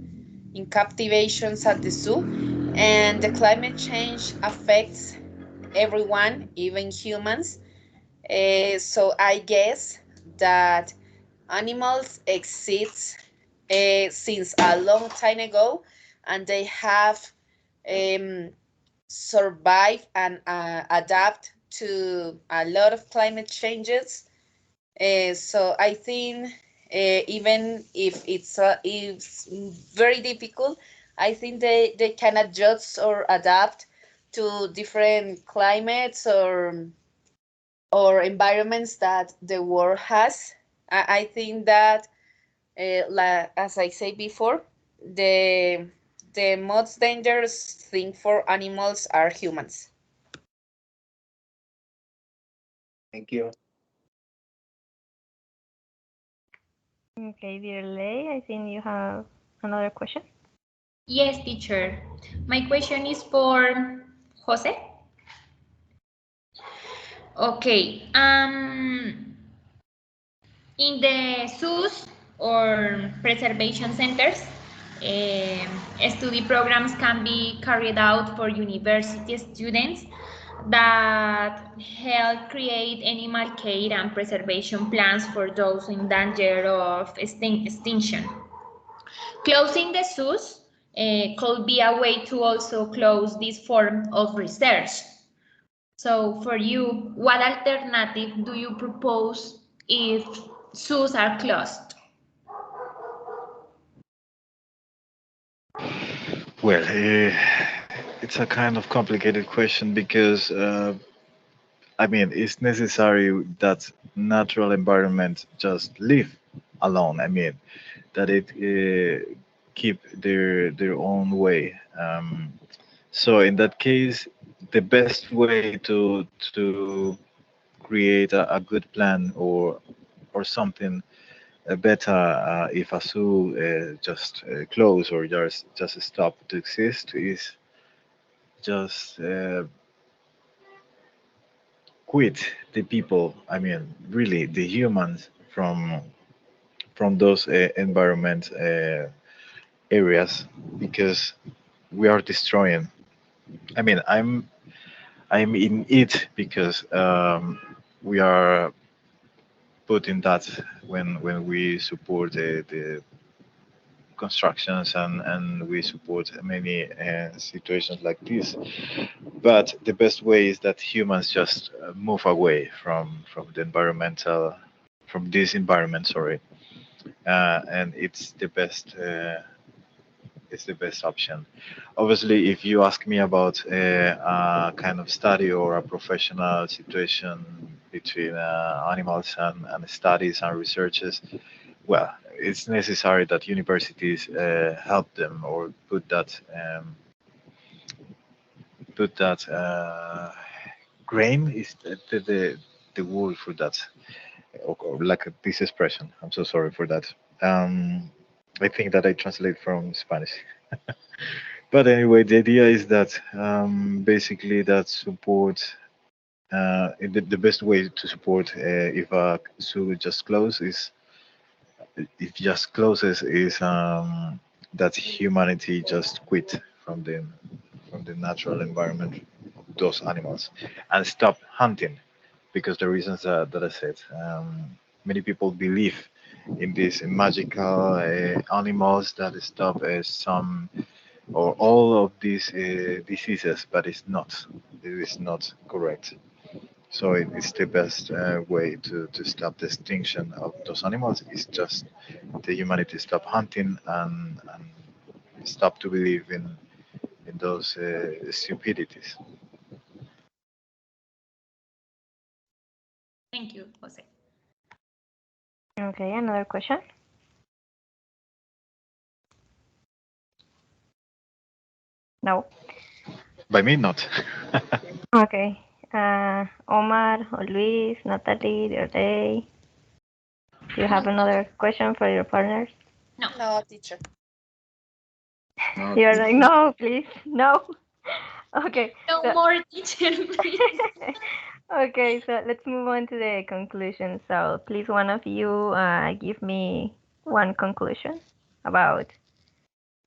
in captivations at the zoo, and the climate change affects everyone, even humans. So I guess that animals exist since a long time ago, and they have um, survive and adapt to a lot of climate changes. So I think even if it's very difficult, I think they can adjust or adapt to different climates or environments that the world has. I think that, as I said before, the the most dangerous thing for animals are humans. Thank you. Okay, dear Lei, I think you have another question. Yes, teacher. My question is for Jose. Okay. In the zoos or preservation centers, study programs can be carried out for university students that help create animal care and preservation plans for those in danger of extinction. Closing the zoos could be a way to also close this form of research. So for you, what alternative do you propose if zoos are closed? Well, it's a kind of complicated question because I mean it's necessary that natural environment just live alone. I mean that it keep their own way. So in that case, the best way to create a good plan or something better if a zoo just close or just stop to exist is just quit the people. I mean, really the humans from those environment areas because we are destroying. I mean, I'm in it because we are putting that when we support the constructions and we support many situations like this. But the best way is that humans just move away from the environmental from this environment. Sorry, and it's the best option. Obviously, if you ask me about a kind of study or a professional situation between animals and studies and researches, well, it's necessary that universities help them or put that grain is the word for that, or like this expression. I'm so sorry for that. I think that I translate from Spanish. But anyway, the idea is that basically that support the best way to support if a zoo just close is if just closes is that humanity just quit from the natural environment of those animals and stop hunting because the reasons that I said. Many people believe in these magical animals that stop some or all of these diseases, but it's not. it is not correct. So it's the best way to stop the extinction of those animals is just the humanity stop hunting and stop to believe in those stupidities. Thank you, Jose. Okay, another question. No. By me, not. Okay. Omar or Luis, Natalie, Day. Do you have another question for your partners? No, teacher. No, You're like, no, please, no. Okay. No so- more teacher, please. Okay, so let's move on to the conclusion. So please, one of you, give me one conclusion about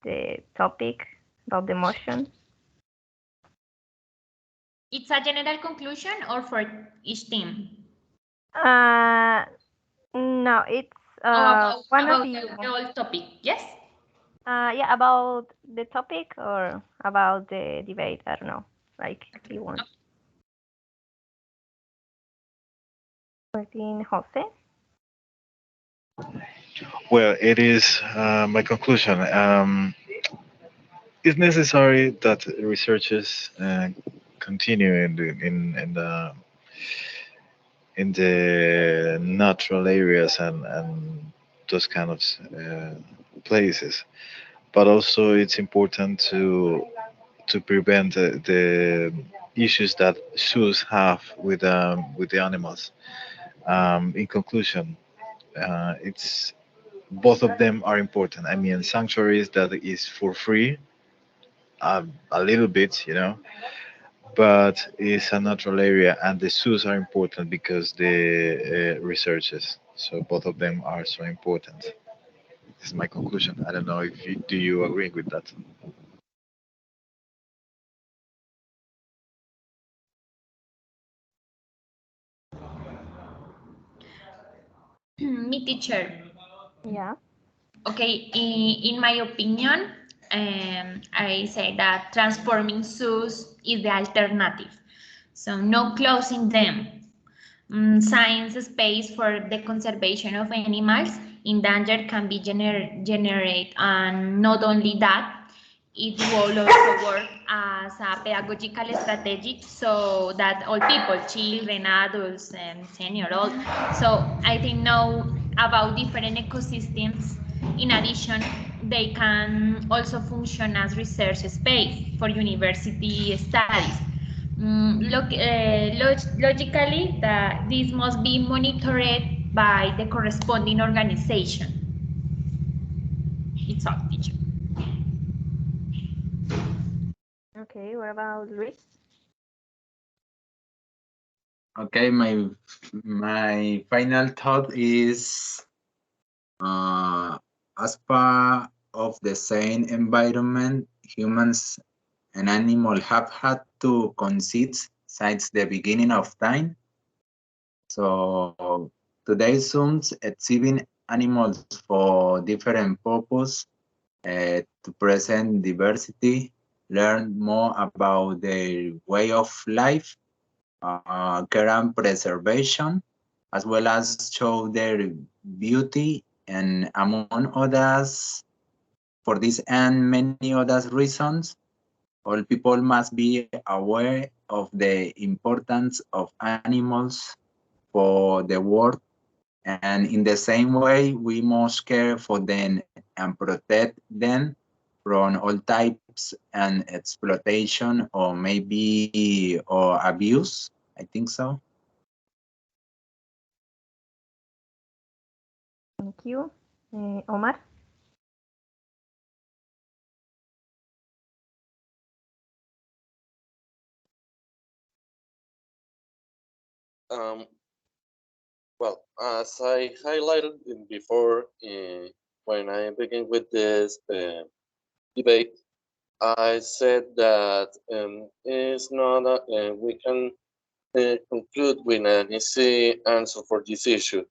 the topic, about the motion. It's a general conclusion or for each team? No, it's one about of you. the whole topic, yes? Yeah, about the topic or about the debate. I don't know. Like you want. Martin, Jose. Well, it is my conclusion. It's necessary that researchers continue in the natural areas and those kind of places. But also, it's important to prevent the issues that zoos have with the animals. In conclusion, it's both of them are important. I mean, sanctuaries that is for free, a little bit, but it's a natural area, and the zoos are important because the researches. So both of them are so important. This is my conclusion. I don't know if you do you agree with that. Me, teacher. Yeah. Okay, in my opinion, I say that transforming zoos is the alternative. So no closing them. Science space for the conservation of animals in danger can be generate, and not only that, it will also work as a pedagogical strategy so that all people, children, adults, and senior, all. So I think know about different ecosystems. In addition, they can also function as research space for university studies. Logically, that this must be monitored by the corresponding organization. It's all, teacher. Okay. What about Luis? Okay, my final thought is as part of the same environment, humans and animals have had to coexist since the beginning of time. So today zooms exhibit animals for different purposes to present diversity, learn more about their way of life, care and preservation, as well as show their beauty, and among others, for this and many other reasons, all people must be aware of the importance of animals for the world, and in the same way, we must care for them and protect them from all types and exploitation or maybe or abuse. I think so. Thank you. Omar. Um, well, as I highlighted before, when I began with this debate, I said that it's not we can conclude with an easy answer for this issue.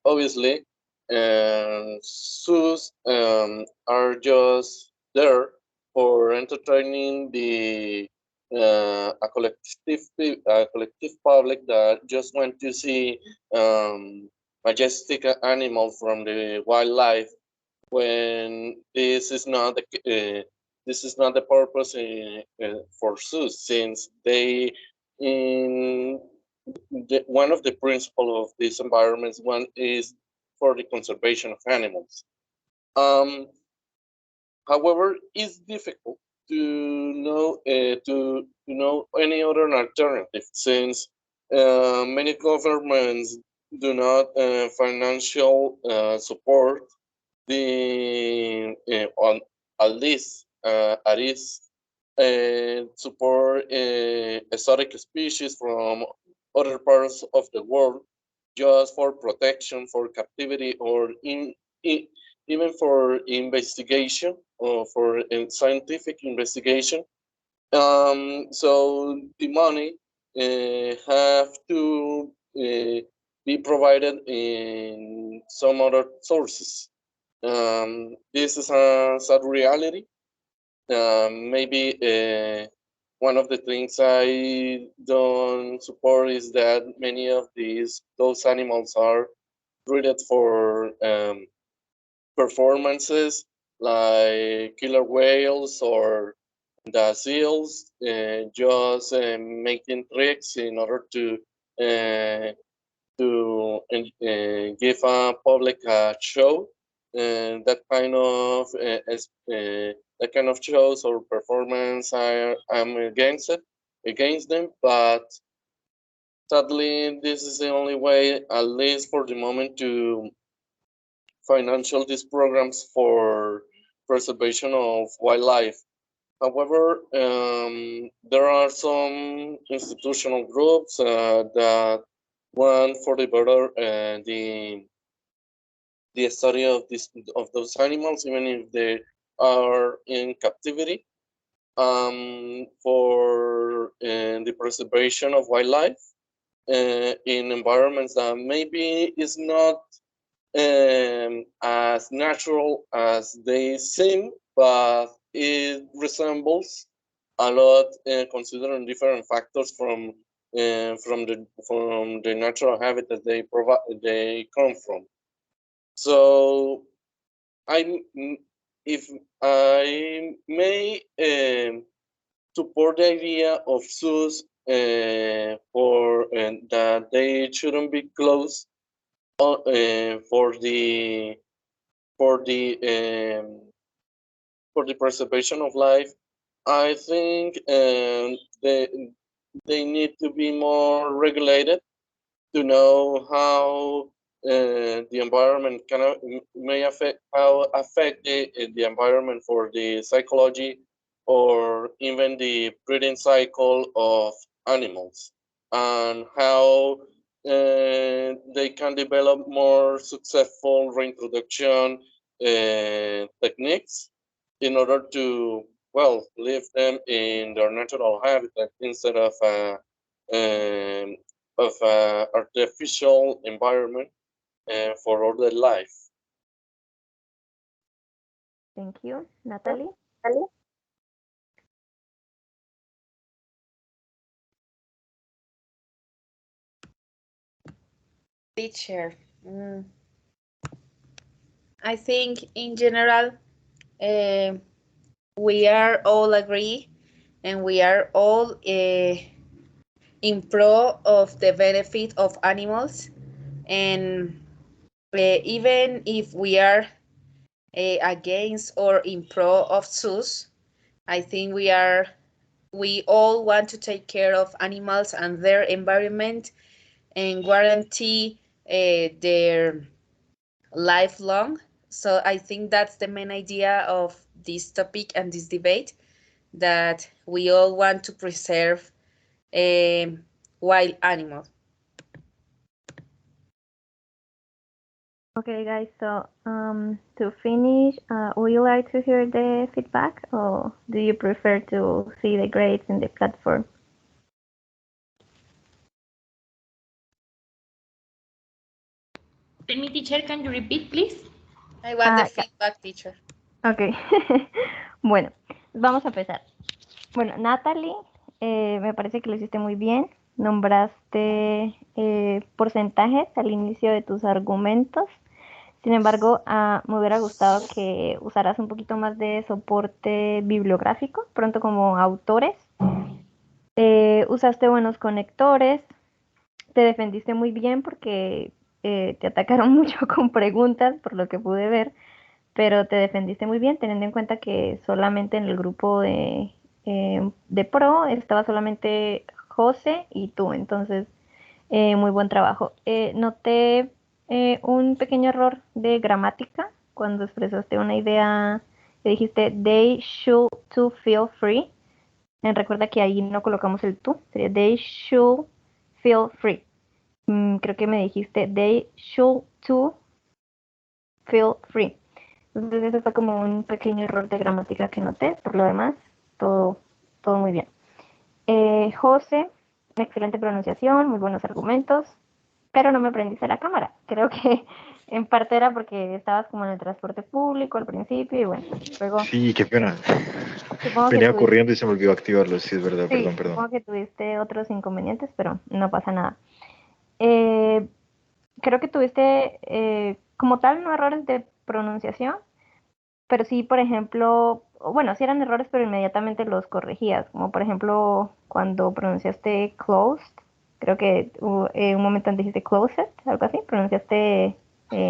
Obviously, zoos are just there for entertaining the a collective public that just want to see majestic animal from the wildlife, when this is not the purpose for zoos, since they in one of the principles of these environments, one is for the conservation of animals. However, it's difficult to know any other alternative, since many governments do not financial support the on at least support exotic species from other parts of the world, just for protection, for captivity, or even for investigation, or for scientific investigation. So the money have to be provided in some other sources. This is a sad reality. Maybe one of the things I don't support is that many of those animals are treated for performances like killer whales or the seals, just making tricks in order to give a public show. That kind of shows or performance, I'm against them. But sadly, this is the only way, at least for the moment, to financial these programs for preservation of wildlife. However, there are some institutional groups that want for the better the study of those animals, even if they are in captivity, for the preservation of wildlife in environments that maybe is not as natural as they seem, but it resembles a lot, considering different factors from the natural habitat they come from. So if I may support the idea of zoos for that they shouldn't be closed for the preservation of life. I think they need to be more regulated to know how the environment may affect the environment for the psychology, or even the breeding cycle of animals, and how they can develop more successful reintroduction techniques in order to, well, leave them in their natural habitat instead of artificial environment for all their life. Thank you. Natalie? Teacher, I think in general, we are all agree, and we are all in pro of the benefit of animals, and even if we are against or in pro of zoos, I think we all want to take care of animals and their environment, and guarantee their lifelong. So I think that's the main idea of this topic and this debate, that we all want to preserve wild animals. Okay, guys, so to finish, would you like to hear the feedback, or do you prefer to see the grades in the platform? Tell me, teacher, can you repeat, please? I want the feedback, teacher. Ok. Bueno, vamos a empezar. Bueno, Natalie me parece que lo hiciste muy bien. Nombraste porcentajes al inicio de tus argumentos. Sin embargo, me hubiera gustado que usaras un poquito más de soporte bibliográfico, pronto como autores. Usaste buenos conectores, te defendiste muy bien porque te atacaron mucho con preguntas, por lo que pude ver, pero te defendiste muy bien, teniendo en cuenta que solamente en el grupo de pro estaba solamente José y tú, entonces muy buen trabajo. Noté un pequeño error de gramática cuando expresaste una idea que dijiste they should to feel free. Recuerda que ahí no colocamos el to, sería they should feel free. Creo que me dijiste they should to feel free. Entonces ese fue como un pequeño error de gramática que noté. Por lo demás, todo muy bien. José, excelente pronunciación, muy buenos argumentos, pero no me prendiste la cámara. Creo que en parte era porque estabas como en el transporte público al principio y bueno, luego Sí, qué pena. supongo que Venía tuviste, corriendo y se me olvidó activarlo. Sí, es verdad, sí, perdón. supongo que tuviste otros inconvenientes, pero no pasa nada. Eh, Creo que tuviste como tal no errores de pronunciación, pero sí, por ejemplo, bueno, sí eran errores, pero inmediatamente los corregías, como por ejemplo cuando pronunciaste closed, creo que un momento antes dijiste closed, algo así, pronunciaste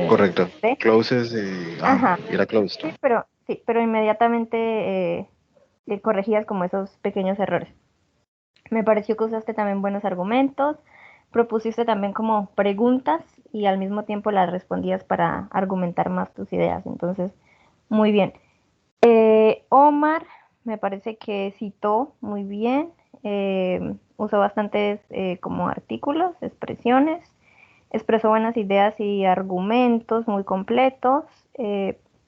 Correcto. C. Closes y... Ajá, era closed, ¿no? sí, pero inmediatamente le corregías como esos pequeños errores. Me pareció que usaste también buenos argumentos, propusiste también como preguntas y al mismo tiempo las respondías para argumentar más tus ideas. Entonces, muy bien. Omar, me parece que citó muy bien, usó bastantes como artículos, expresiones, expresó buenas ideas y argumentos muy completos.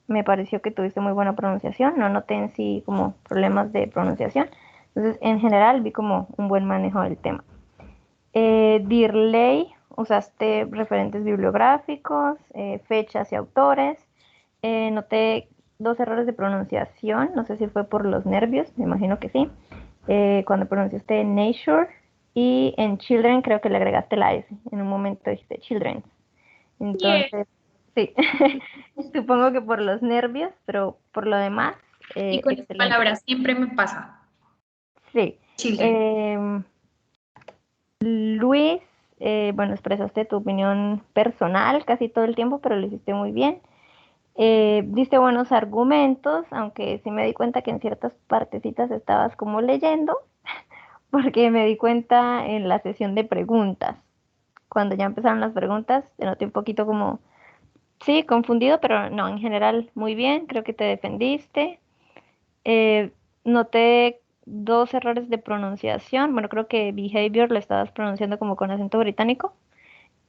Me pareció que tuviste muy buena pronunciación, no noté en sí como problemas de pronunciación. Entonces, en general, vi como un buen manejo del tema. Dirley, usaste referentes bibliográficos, fechas y autores. Noté dos errores de pronunciación, no sé si fue por los nervios, me imagino que sí. Cuando pronunciaste nature y en children creo que le agregaste la S. En un momento dijiste children. Entonces, sí, supongo que por los nervios, pero por lo demás, Y con las excelente. palabras siempre me pasa. Sí. Children. Luis, bueno, expresaste tu opinión personal casi todo el tiempo, pero lo hiciste muy bien. Diste buenos argumentos, aunque sí me di cuenta que en ciertas partecitas estabas como leyendo, porque me di cuenta en la sesión de preguntas. Cuando ya empezaron las preguntas, te noté un poquito como, sí, confundido, pero no, en general muy bien, creo que te defendiste. Noté dos errores de pronunciación. Bueno, creo que behavior lo estabas pronunciando como con acento británico.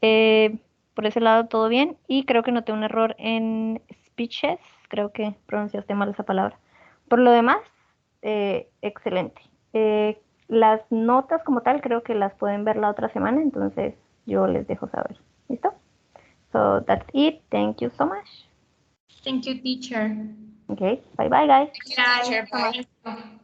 Eh, por ese lado todo bien. Y creo que noté un error en speeches. Creo que pronunciaste mal esa palabra. Por lo demás, excelente. Las notas como tal creo que las pueden ver la otra semana, entonces yo les dejo saber. ¿Listo? So that's it. Thank you so much. Thank you, teacher. Okay, bye bye guys. Bye. Bye.